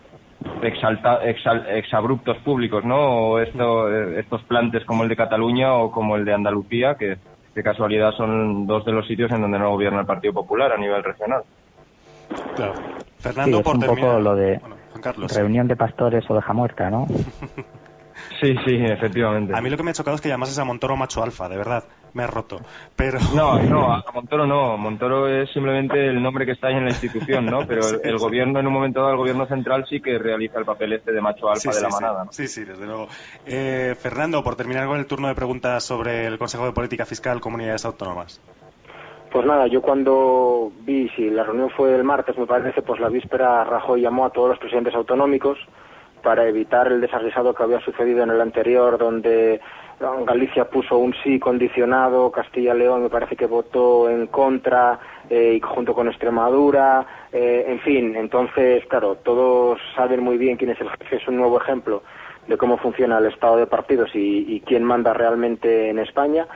exabruptos públicos, ¿no? O estos plantes como el de Cataluña o como el de Andalucía, que de casualidad son dos de los sitios en donde no gobierna el Partido Popular a nivel regional. Claro. Fernando, sí, es por un terminar. poco lo de Juan Carlos. reunión de pastores o oveja muerta, ¿no? Sí, efectivamente. A mí lo que me ha chocado es que llamases a Montoro macho alfa, de verdad, me ha roto. Pero No, a Montoro no. Montoro es simplemente el nombre que está ahí en la institución, ¿no? Pero el gobierno, en un momento dado, el gobierno central sí que realiza el papel de macho alfa de la manada, ¿no? Sí, desde luego. Fernando, por terminar con el turno de preguntas sobre el Consejo de Política Fiscal, Comunidades Autónomas. Pues nada, yo cuando vi, si la reunión fue el martes, me parece, pues la víspera Rajoy llamó a todos los presidentes autonómicos para evitar el desaguisado que había sucedido en el anterior, donde Galicia puso un sí condicionado, Castilla y León me parece que votó en contra, y junto con Extremadura, en fin, entonces, claro, todos saben muy bien quién es el jefe, es un nuevo ejemplo de cómo funciona el estado de partidos y quién manda realmente en España.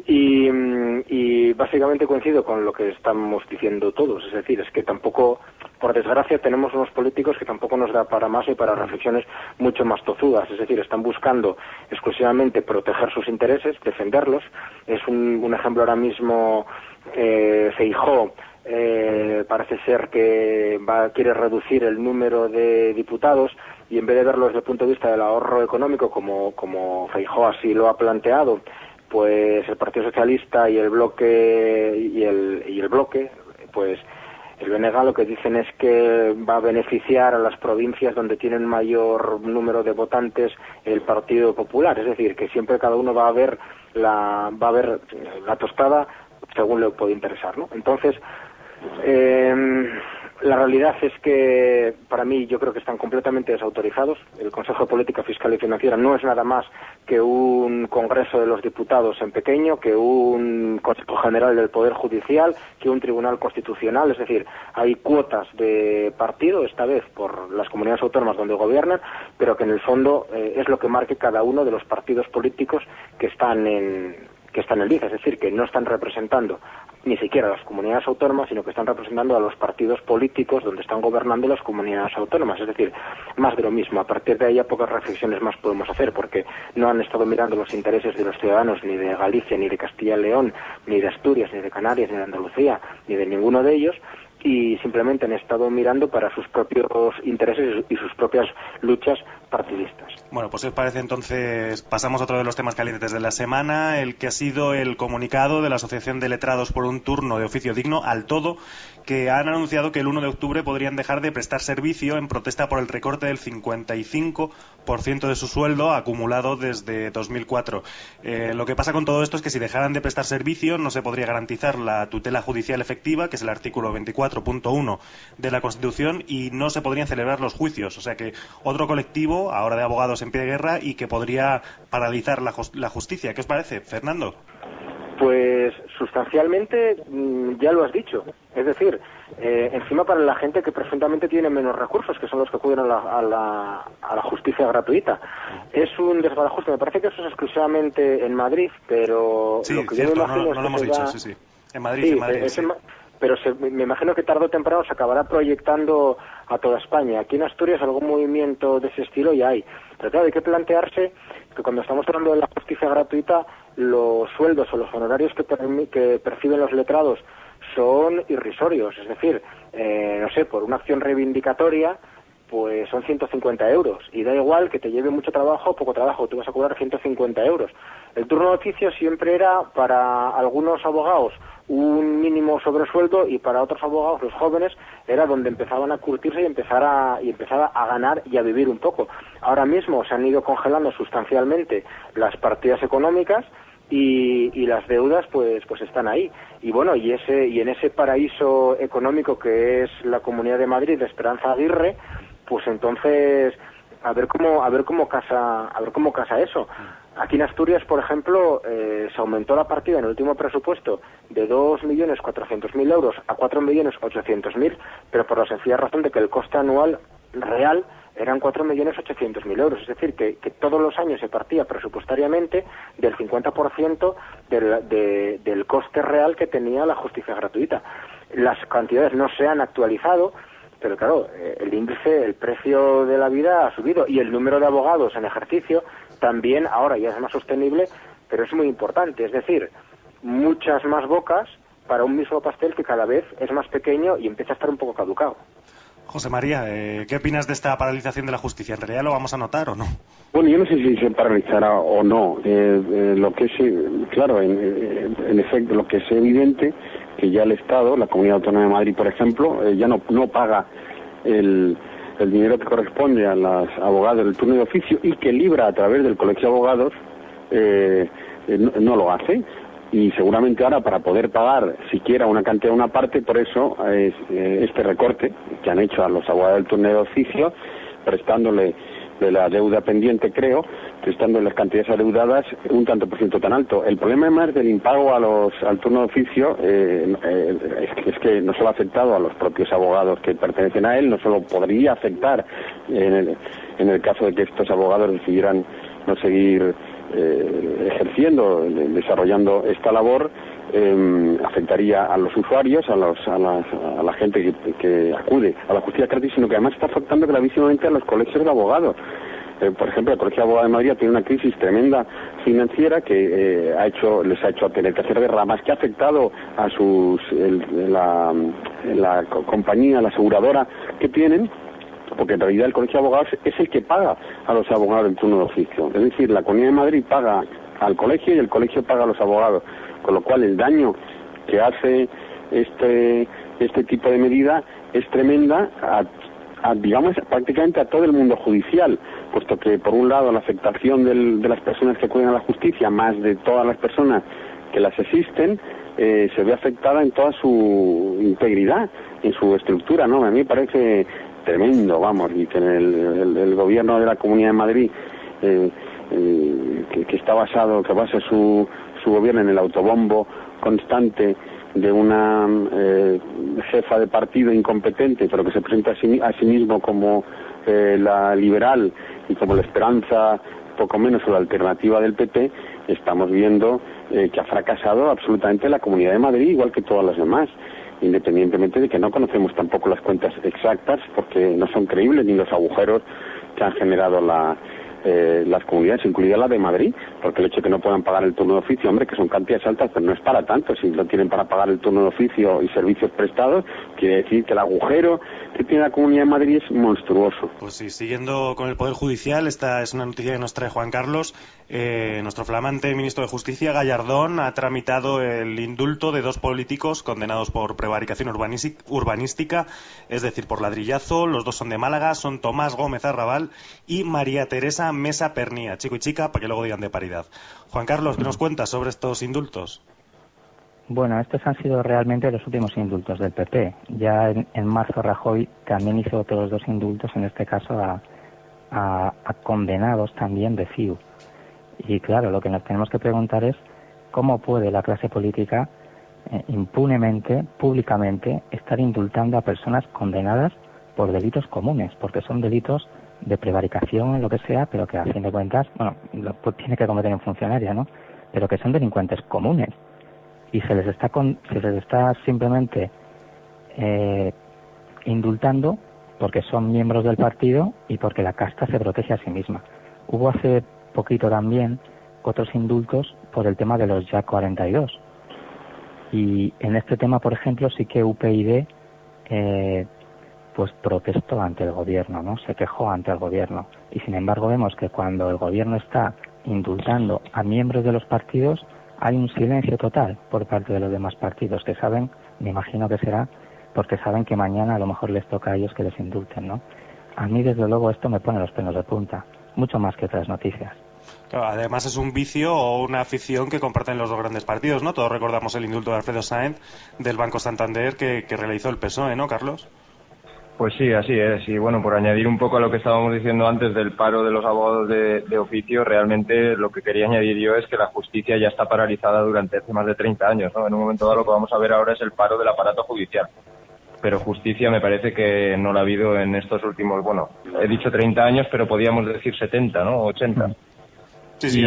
Y básicamente coincido con lo que estamos diciendo todos, es decir, es que tampoco, por desgracia, tenemos unos políticos que tampoco nos da para más y para reflexiones mucho más tozudas, es decir, están buscando exclusivamente proteger sus intereses, defenderlos. Es un ejemplo ahora mismo, Feijóo, parece ser que quiere reducir el número de diputados, y en vez de verlo desde el punto de vista del ahorro económico, como Feijóo así lo ha planteado, pues el Partido Socialista y el bloque pues el BNG lo que dicen es que va a beneficiar a las provincias donde tienen mayor número de votantes el Partido Popular, es decir, que siempre cada uno va a ver la tostada según le puede interesar, ¿no? Entonces, la realidad es que, para mí, yo creo que están completamente desautorizados. El Consejo de Política Fiscal y Financiera no es nada más que un Congreso de los Diputados en pequeño, que un Consejo General del Poder Judicial, que un Tribunal Constitucional. Es decir, hay cuotas de partido, esta vez por las comunidades autónomas donde gobiernan, pero que en el fondo es lo que marque cada uno de los partidos políticos que están en el ICE, es decir, que no están representando ni siquiera a las comunidades autónomas, sino que están representando a los partidos políticos donde están gobernando las comunidades autónomas. Es decir, más de lo mismo. A partir de ahí, pocas reflexiones más podemos hacer, porque no han estado mirando los intereses de los ciudadanos ni de Galicia, ni de Castilla y León, ni de Asturias, ni de Canarias, ni de Andalucía, ni de ninguno de ellos, y simplemente han estado mirando para sus propios intereses y sus propias luchas partidistas. Bueno, pues si os parece, entonces pasamos a otro de los temas calientes de la semana, el que ha sido el comunicado de la Asociación de Letrados por un Turno de Oficio Digno, al Todo, que han anunciado que el 1 de octubre podrían dejar de prestar servicio en protesta por el recorte del 55% de su sueldo acumulado desde 2004. Lo que pasa con todo esto es que si dejaran de prestar servicio no se podría garantizar la tutela judicial efectiva, que es el artículo 24.1 de la Constitución, y no se podrían celebrar los juicios. O sea que otro colectivo, ahora de abogados en pie de guerra, y que podría paralizar la justicia. ¿Qué os parece, Fernando? Pues sustancialmente ya lo has dicho. Es decir, encima para la gente que presuntamente tiene menos recursos, que son los que acuden a la justicia gratuita. Es un desbarajuste. Me parece que eso es exclusivamente en Madrid, pero sí, lo que cierto, yo me imagino no lo hemos dicho, sí. En Madrid, sí, en Madrid. Sí. Pero me imagino que tarde o temprano se acabará proyectando a toda España. Aquí en Asturias algún movimiento de ese estilo ya hay. Pero claro, hay que plantearse que cuando estamos hablando de la justicia gratuita, los sueldos o los honorarios que perciben los letrados son irrisorios. Es decir, no sé, por una acción reivindicatoria, pues son 150 euros. Y da igual que te lleve mucho trabajo o poco trabajo, tú vas a cobrar 150 euros. El turno de oficio siempre era, para algunos abogados, un mínimo sobresueldo, y para otros abogados, los jóvenes, era donde empezaban a curtirse y empezaba a ganar y a vivir un poco. Ahora mismo se han ido congelando sustancialmente las partidas económicas y las deudas pues están ahí. Y bueno, y en ese paraíso económico que es la Comunidad de Madrid de Esperanza Aguirre, pues entonces a ver cómo casa eso. Aquí en Asturias, por ejemplo, se aumentó la partida en el último presupuesto de 2.400.000 euros a 4.800.000, pero por la sencilla razón de que el coste anual real eran 4.800.000 euros. Es decir, que todos los años se partía presupuestariamente del 50% del coste real que tenía la justicia gratuita. Las cantidades no se han actualizado, pero claro, el índice, el precio de la vida ha subido, y el número de abogados en ejercicio también ahora ya es más sostenible, pero es muy importante. Es decir, muchas más bocas para un mismo pastel que cada vez es más pequeño y empieza a estar un poco caducado. José María, ¿qué opinas de esta paralización de la justicia? ¿En realidad lo vamos a notar o no? Bueno, yo no sé si se paralizará o no. Lo que es, claro, en efecto, lo que es evidente, que ya el Estado, la Comunidad Autónoma de Madrid, por ejemplo, ya no paga el dinero que corresponde a los abogados del turno de oficio, y que libra a través del Colegio de Abogados, no lo hace. Y seguramente ahora, para poder pagar siquiera una cantidad, una parte, por eso este recorte que han hecho a los abogados del turno de oficio, prestándole de la deuda pendiente, creo, estando en las cantidades adeudadas un tanto por ciento tan alto. El problema más del impago al turno de oficio es que no solo ha afectado a los propios abogados que pertenecen a él, no solo podría afectar en el caso de que estos abogados decidieran no seguir ejerciendo, desarrollando esta labor, afectaría a los usuarios, a la gente que acude a la justicia gratis, sino que además está afectando gravísimamente a los colegios de abogados. Por ejemplo, el Colegio de Abogados de Madrid tiene una crisis tremenda financiera que les ha hecho tener que hacer derramas, que ha afectado a la compañía, la aseguradora que tienen, porque en realidad el Colegio de Abogados es el que paga a los abogados del turno de oficio. Es decir, la Comunidad de Madrid paga al colegio y el colegio paga a los abogados, con lo cual el daño que hace este tipo de medida es tremenda digamos, prácticamente a todo el mundo judicial, puesto que por un lado la afectación de las personas que acuden a la justicia, más de todas las personas que las asisten, se ve afectada en toda su integridad, en su estructura, ¿no? A mí me parece tremendo, vamos, y que el gobierno de la Comunidad de Madrid, que basa su gobierno en el autobombo constante de una jefa de partido incompetente, pero que se presenta a sí mismo como la liberal y como la esperanza, poco menos, o la alternativa del PP, estamos viendo que ha fracasado absolutamente la Comunidad de Madrid, igual que todas las demás, independientemente de que no conocemos tampoco las cuentas exactas, porque no son creíbles ni los agujeros que han generado las comunidades, incluida la de Madrid, porque el hecho de que no puedan pagar el turno de oficio, hombre, que son cantidades altas, pero no es para tanto. Si no tienen para pagar el turno de oficio y servicios prestados, quiere decir que el agujero que tiene la Comunidad de Madrid es monstruoso. Pues sí, siguiendo con el Poder Judicial, esta es una noticia que nos trae Juan Carlos. Nuestro flamante ministro de Justicia, Gallardón, ha tramitado el indulto de 2 políticos condenados por prevaricación urbanística, es decir, por ladrillazo. Los 2 son de Málaga, son Tomás Gómez Arrabal y María Teresa Mesa Pernía, chico y chica, para que luego digan de paridad. Juan Carlos, ¿qué nos cuentas sobre estos indultos? Bueno, estos han sido realmente los últimos indultos del PP. Ya en marzo Rajoy también hizo otros 2 indultos, en este caso a condenados también de CIU. Y claro, lo que nos tenemos que preguntar es cómo puede la clase política impunemente, públicamente, estar indultando a personas condenadas por delitos comunes, porque son delitos de prevaricación, lo que sea, pero que a fin de cuentas, bueno, tiene que cometer un funcionario, ¿no? Pero que son delincuentes comunes. Y se les está simplemente indultando porque son miembros del partido y porque la casta se protege a sí misma. Hubo hace poquito también otros indultos por el tema de los Ya 42. Y en este tema, por ejemplo, sí que UPyD pues protestó ante el gobierno, ¿no? Se quejó ante el gobierno. Y sin embargo vemos que cuando el gobierno está indultando a miembros de los partidos, hay un silencio total por parte de los demás partidos que saben, me imagino que será porque saben que mañana a lo mejor les toca a ellos que les indulten, ¿no? A mí desde luego esto me pone los pelos de punta, mucho más que otras noticias. Claro, además es un vicio o una afición que comparten los 2 grandes partidos, ¿no? Todos recordamos el indulto de Alfredo Sáenz del Banco Santander que realizó el PSOE, ¿no, Carlos? Pues sí, así es. Y bueno, por añadir un poco a lo que estábamos diciendo antes del paro de los abogados de oficio, realmente lo que quería añadir yo es que la justicia ya está paralizada durante hace más de 30 años, ¿no? En un momento dado lo que vamos a ver ahora es el paro del aparato judicial. Pero justicia me parece que no la ha habido en estos últimos, bueno, he dicho 30 años, pero podíamos decir 70, ¿no? 80. Sí,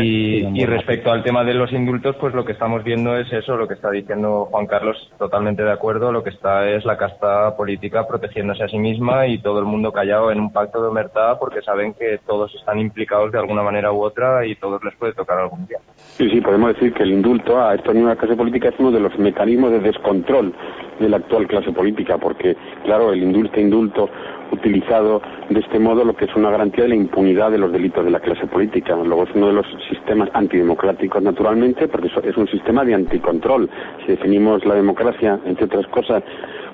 y respecto al tema de los indultos, pues lo que estamos viendo es eso, lo que está diciendo Juan Carlos, totalmente de acuerdo. Lo que está es la casta política protegiéndose a sí misma y todo el mundo callado en un pacto de omertá porque saben que todos están implicados de alguna manera u otra y todos les puede tocar algún día. Sí, podemos decir que el indulto a esta nueva clase política es uno de los mecanismos de descontrol de la actual clase política, porque, claro, el indulto utilizado de este modo lo que es una garantía de la impunidad de los delitos de la clase política. Luego es uno de los sistemas antidemocráticos, naturalmente, porque es un sistema de anticontrol. Si definimos la democracia, entre otras cosas,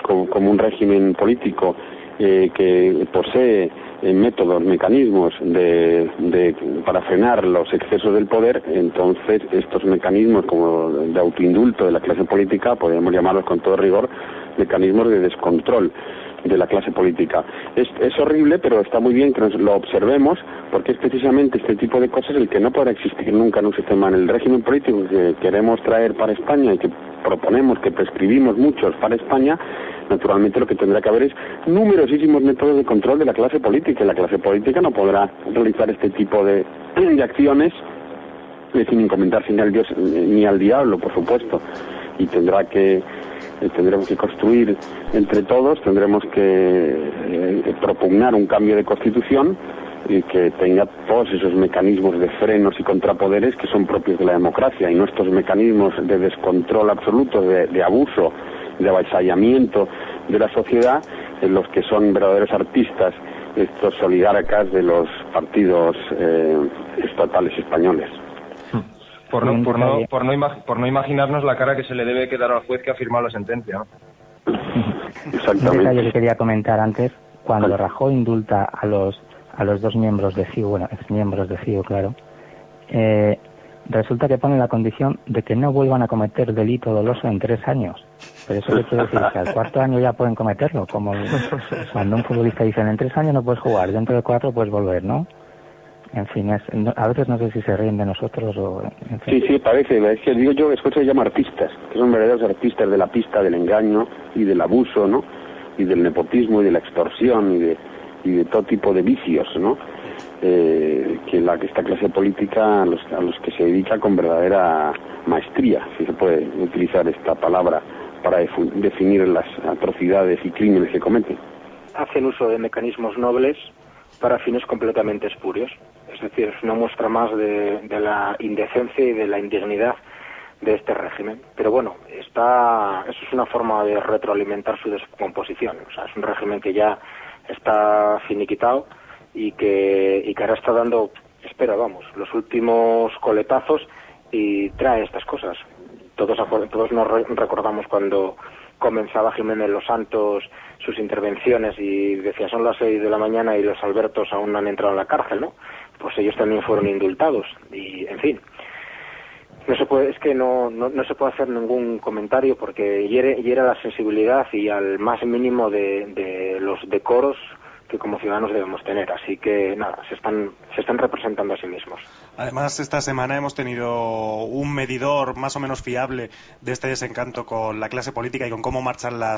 como un régimen político que posee métodos, mecanismos para frenar los excesos del poder, entonces estos mecanismos como de autoindulto de la clase política podríamos llamarlos con todo rigor mecanismos de descontrol. de la clase política. Es horrible, pero está muy bien que nos lo observemos, porque es precisamente este tipo de cosas el que no podrá existir nunca en un sistema. En el régimen político que queremos traer para España y que proponemos, que prescribimos muchos para España, naturalmente lo que tendrá que haber es numerosísimos métodos de control de la clase política, y la clase política no podrá realizar este tipo de acciones sin encomendarse ni al diablo, por supuesto, y tendremos que construir entre todos, tendremos que propugnar un cambio de constitución y que tenga todos esos mecanismos de frenos y contrapoderes que son propios de la democracia, y no estos mecanismos de descontrol absoluto, de abuso, de avasallamiento de la sociedad, en los que son verdaderos artistas estos oligarcas de los partidos estatales españoles. Por no imaginarnos la cara que se le debe quedar al juez que ha firmado la sentencia, ¿no? Exactamente. Un detalle que quería comentar antes, cuando Rajoy indulta a los dos miembros de CIU, bueno, exmiembros de CIU, claro, resulta que pone la condición de que no vuelvan a cometer delito doloso en 3 años. Pero eso qué quiere decir, que al 4.º año ya pueden cometerlo, como cuando un futbolista dice en 3 años no puedes jugar, dentro de 4 puedes volver, ¿no? En fin, a veces no sé si se ríen de nosotros o... En fin. Sí, parece. Es que digo yo, eso se llama artistas, que son verdaderos artistas de la pista del engaño y del abuso, ¿no? Y del nepotismo y de la extorsión y de todo tipo de vicios, ¿no? Que esta clase política a los que se dedica con verdadera maestría, si se puede utilizar esta palabra para definir las atrocidades y crímenes que cometen. Hacen uso de mecanismos nobles para fines completamente espurios. Es decir, es una muestra más de la indecencia y de la indignidad de este régimen. Pero bueno, eso es una forma de retroalimentar su descomposición. O sea, es un régimen que ya está finiquitado y que ahora está dando, los últimos coletazos y trae estas cosas. Todos nos recordamos cuando comenzaba Jiménez Los Santos sus intervenciones y decía son las 6 de la mañana y los Albertos aún no han entrado en la cárcel, ¿no? Pues ellos también fueron indultados y, en fin, no se puede hacer ningún comentario porque hiere la sensibilidad y al más mínimo de los decoros que como ciudadanos debemos tener. Así que nada, se están representando a sí mismos. Además, esta semana hemos tenido un medidor más o menos fiable de este desencanto con la clase política y con cómo marchan la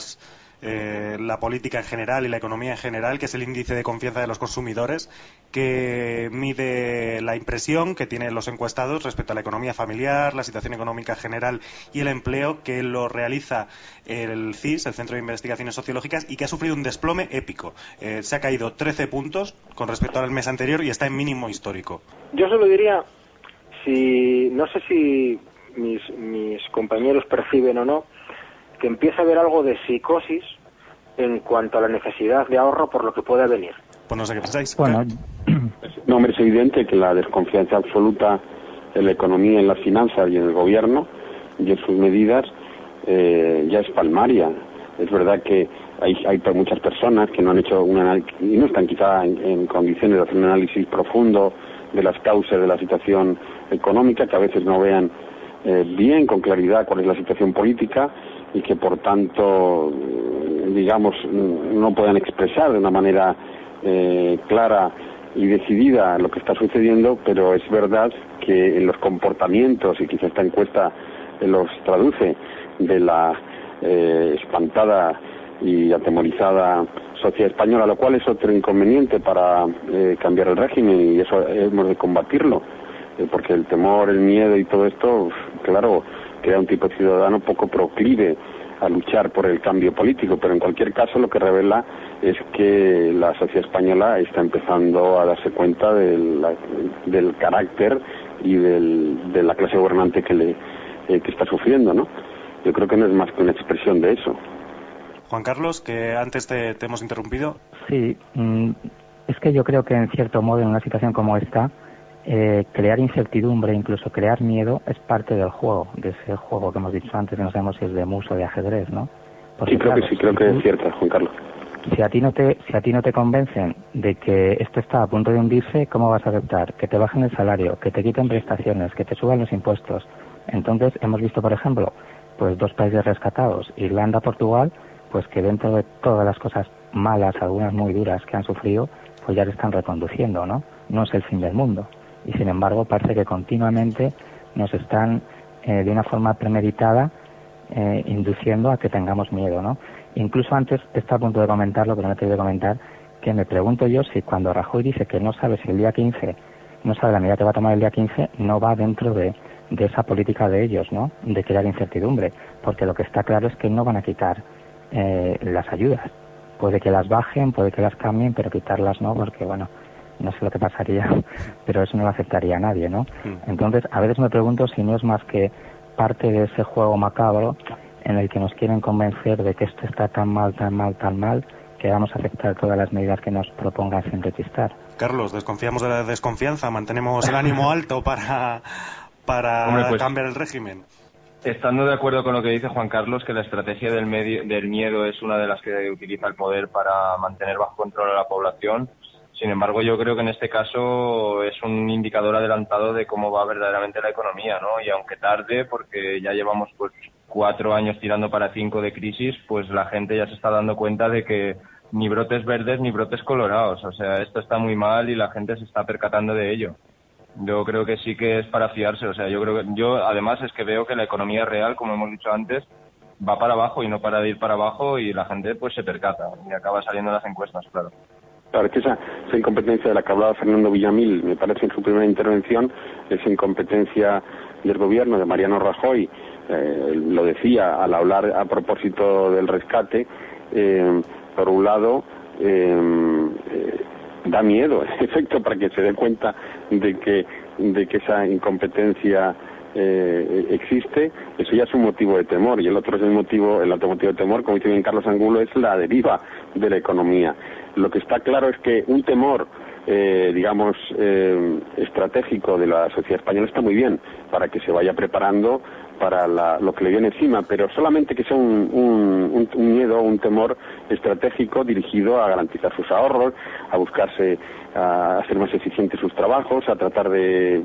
política en general y la economía en general, que es el índice de confianza de los consumidores, que mide la impresión que tienen los encuestados respecto a la economía familiar, la situación económica general y el empleo, que lo realiza el CIS, el Centro de Investigaciones Sociológicas, y que ha sufrido un desplome épico. Se ha caído 13 puntos con respecto al mes anterior y está en mínimo histórico. Yo solo diría, no sé si mis compañeros perciben o no, que empieza a haber algo de psicosis en cuanto a la necesidad de ahorro por lo que pueda venir. Pues no sé qué pensáis. Bueno, no, hombre, es evidente que la desconfianza absoluta en la economía, en las finanzas y en el gobierno y en sus medidas ya es palmaria. Es verdad que hay muchas personas que no han hecho un análisis y no están quizá en condiciones de hacer un análisis profundo de las causas de la situación económica, que a veces no vean bien, con claridad, cuál es la situación política y que por tanto, digamos, no puedan expresar de una manera clara y decidida lo que está sucediendo, pero es verdad que en los comportamientos, y quizá esta encuesta los traduce, de la espantada y atemorizada sociedad española, lo cual es otro inconveniente para cambiar el régimen, y eso hemos de combatirlo, porque el temor, el miedo y todo esto, claro, crea un tipo de ciudadano poco proclive a luchar por el cambio político, pero en cualquier caso lo que revela es que la sociedad española está empezando a darse cuenta del carácter y de la clase gobernante que está sufriendo, ¿no? Yo creo que no es más que una expresión de eso. Juan Carlos, que antes te hemos interrumpido. Sí, es que yo creo que en cierto modo en una situación como esta, crear incertidumbre, incluso crear miedo, es parte del juego, de ese juego que hemos dicho antes, que no sabemos si es de mus o de ajedrez, ¿no? Porque, sí, creo que es cierto, Juan Carlos. Si a ti no te convencen de que esto está a punto de hundirse, ¿cómo vas a aceptar? Que te bajen el salario, que te quiten prestaciones, que te suban los impuestos. Entonces hemos visto, por ejemplo, pues 2 países rescatados, Irlanda, Portugal, pues que dentro de todas las cosas malas, algunas muy duras que han sufrido, pues ya se están reconduciendo, ¿no? No es el fin del mundo. Y sin embargo parece que continuamente nos están de una forma premeditada induciendo a que tengamos miedo, ¿no? Incluso antes está a punto de comentarlo, pero no te voy a comentar, que me pregunto yo si cuando Rajoy dice que no sabe si el día 15, no sabe la medida que va a tomar el día 15, no va dentro de esa política de ellos, ¿no? De crear incertidumbre, porque lo que está claro es que no van a quitar las ayudas. Puede que las bajen, puede que las cambien, pero quitarlas no, porque bueno, no sé lo que pasaría, pero eso no lo aceptaría nadie, ¿no? Entonces, a veces me pregunto si no es más que parte de ese juego macabro en el que nos quieren convencer de que esto está tan mal, que vamos a aceptar todas las medidas que nos propongan sin rechistar. Carlos, desconfiamos de la desconfianza, mantenemos el ánimo alto para Hombre, pues, cambiar el régimen. Estando de acuerdo con lo que dice Juan Carlos, que la estrategia del miedo es una de las que utiliza el poder para mantener bajo control a la población. Sin embargo, yo creo que en este caso es un indicador adelantado de cómo va verdaderamente la economía, ¿no? Y aunque tarde, porque ya llevamos pues 4 años tirando para 5 de crisis, pues la gente ya se está dando cuenta de que ni brotes verdes ni brotes colorados. O sea, esto está muy mal y la gente se está percatando de ello. Yo creo que sí que es para fiarse. O sea, yo además es que veo que la economía real, como hemos dicho antes, va para abajo y no para de ir para abajo, y la gente pues se percata y acaba saliendo en las encuestas, claro. Claro, es que esa incompetencia de la que hablaba Fernando Villamil, me parece en su primera intervención, esa incompetencia del gobierno de Mariano Rajoy, lo decía al hablar a propósito del rescate, por un lado, da miedo, en efecto, para que se dé cuenta de que esa incompetencia existe. Eso ya es un motivo de temor, y el otro motivo de temor, como dice bien Carlos Angulo, es la deriva de la economía. Lo que está claro es que un temor estratégico de la sociedad española está muy bien para que se vaya preparando para lo que le viene encima, pero solamente que sea un miedo, un temor estratégico dirigido a garantizar sus ahorros, a hacer más eficientes sus trabajos, a tratar de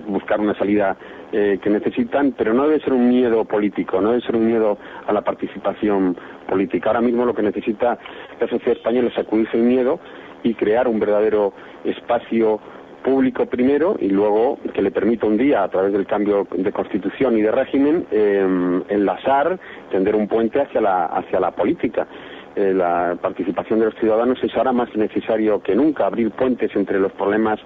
buscar una salida que necesitan, pero no debe ser un miedo político, no debe ser un miedo a la participación política. Ahora mismo lo que necesita la sociedad española es sacudirse el miedo y crear un verdadero espacio público primero, y luego que le permita un día, a través del cambio de constitución y de régimen, enlazar, tender un puente hacia la política. La participación de los ciudadanos es ahora más necesario que nunca, abrir puentes entre los problemas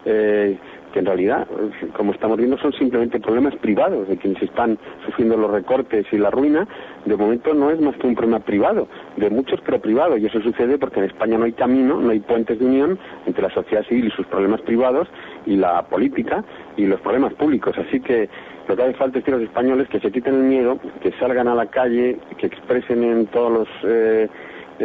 que en realidad, como estamos viendo, son simplemente problemas privados de quienes están sufriendo los recortes y la ruina. De momento no es más que un problema privado, de muchos pero privado, y eso sucede porque en España no hay camino, no hay puentes de unión entre la sociedad civil y sus problemas privados y la política y los problemas públicos. Así que lo que hace falta es que los españoles que se quiten el miedo, que salgan a la calle, que expresen en todos los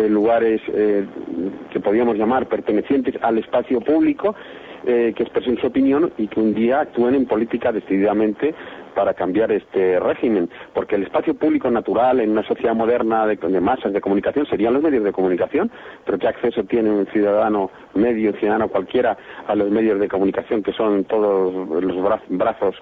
lugares que podríamos llamar pertenecientes al espacio público, que expresen su opinión y que un día actúen en política decididamente para cambiar este régimen, porque el espacio público natural en una sociedad moderna de masas de comunicación serían los medios de comunicación, pero ¿qué acceso tiene un ciudadano medio, un ciudadano cualquiera, a los medios de comunicación, que son todos los brazos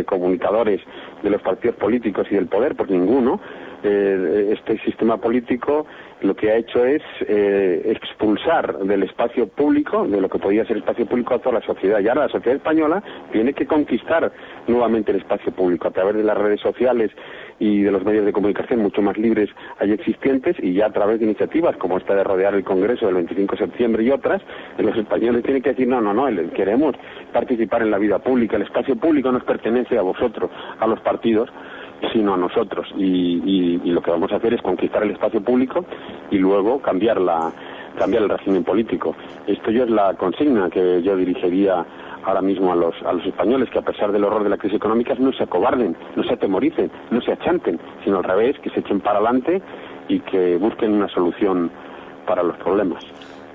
comunicadores de los partidos políticos y del poder? Pues ninguno. Este sistema político lo que ha hecho es expulsar del espacio público, de lo que podía ser espacio público, a toda la sociedad. Y ahora la sociedad española tiene que conquistar nuevamente el espacio público a través de las redes sociales y de los medios de comunicación mucho más libres hay existentes, y ya a través de iniciativas como esta de rodear el Congreso del 25 de septiembre y otras, los españoles tienen que decir no, queremos participar en la vida pública. El espacio público nos pertenece a vosotros, a los partidos, sino a nosotros, y lo que vamos a hacer es conquistar el espacio público y luego cambiar el régimen político. Esto ya es la consigna que yo dirigiría ahora mismo a los españoles, que a pesar del horror de la crisis económica no se acobarden, no se atemoricen, no se achanten, sino al revés, que se echen para adelante y que busquen una solución para los problemas.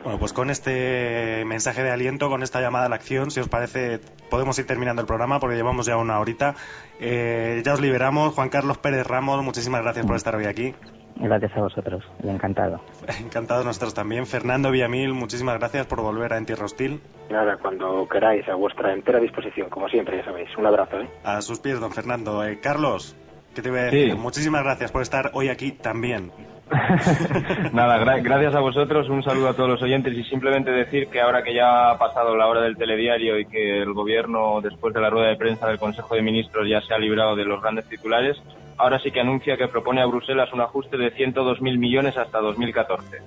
Bueno, pues con este mensaje de aliento, con esta llamada a la acción, si os parece, podemos ir terminando el programa porque llevamos ya una horita. Ya os liberamos. Juan Carlos Pérez Ramos, muchísimas gracias por estar hoy aquí. Gracias a vosotros, y encantado. Encantados nosotros también. Fernando Villamil, muchísimas gracias por volver a En Tierra Hostil. Nada, cuando queráis, a vuestra entera disposición, como siempre, ya sabéis. Un abrazo, ¿eh? A sus pies, don Fernando. Carlos, ¿qué te voy a decir? Sí. Muchísimas gracias por estar hoy aquí también. Nada, gracias a vosotros, un saludo a todos los oyentes y simplemente decir que ahora que ya ha pasado la hora del telediario y que el gobierno, después de la rueda de prensa del Consejo de Ministros, ya se ha librado de los grandes titulares, ahora sí que anuncia que propone a Bruselas un ajuste de 102.000 millones hasta 2014.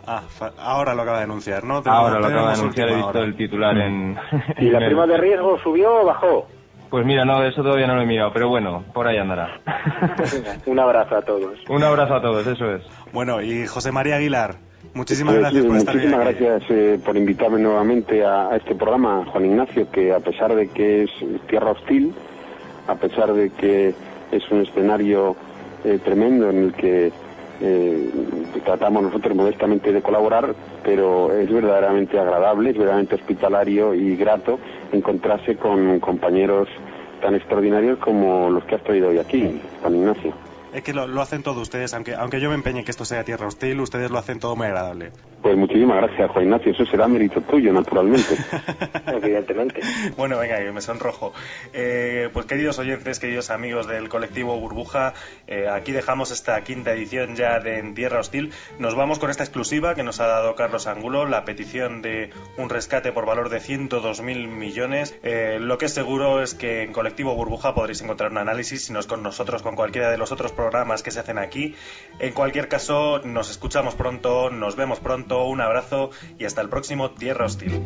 Ahora lo acaba de anunciar, ¿no? Ahora lo acaba de anunciar, he visto el titular en... ¿Y la prima de riesgo subió o bajó? Pues mira, no, eso todavía no lo he mirado, pero bueno, por ahí andará. Un abrazo a todos. Un abrazo a todos, eso es. Bueno, y José María Aguilar, muchísimas gracias por estar aquí. Muchísimas gracias por invitarme nuevamente a este programa, Juan Ignacio, que a pesar de que es tierra hostil, a pesar de que es un escenario tremendo en el que tratamos nosotros modestamente de colaborar, pero es verdaderamente agradable, es verdaderamente hospitalario y grato encontrarse con compañeros tan extraordinarios como los que has traído hoy aquí, Juan Ignacio. Es que lo hacen todos ustedes, aunque yo me empeñe que esto sea tierra hostil, ustedes lo hacen todo muy agradable. Pues muchísimas gracias, Juan Ignacio, eso será mérito tuyo, naturalmente. Evidentemente. Bueno, venga, yo me sonrojo. Pues queridos oyentes, queridos amigos del colectivo Burbuja, aquí dejamos esta quinta edición ya de En Tierra Hostil. Nos vamos con esta exclusiva que nos ha dado Carlos Angulo, la petición de un rescate por valor de 102.000 millones. Lo que es seguro es que en colectivo Burbuja podréis encontrar un análisis, si no es con nosotros, con cualquiera de los otros programas que se hacen aquí. En cualquier caso, nos escuchamos pronto, nos vemos pronto, un abrazo y hasta el próximo Tierra Hostil.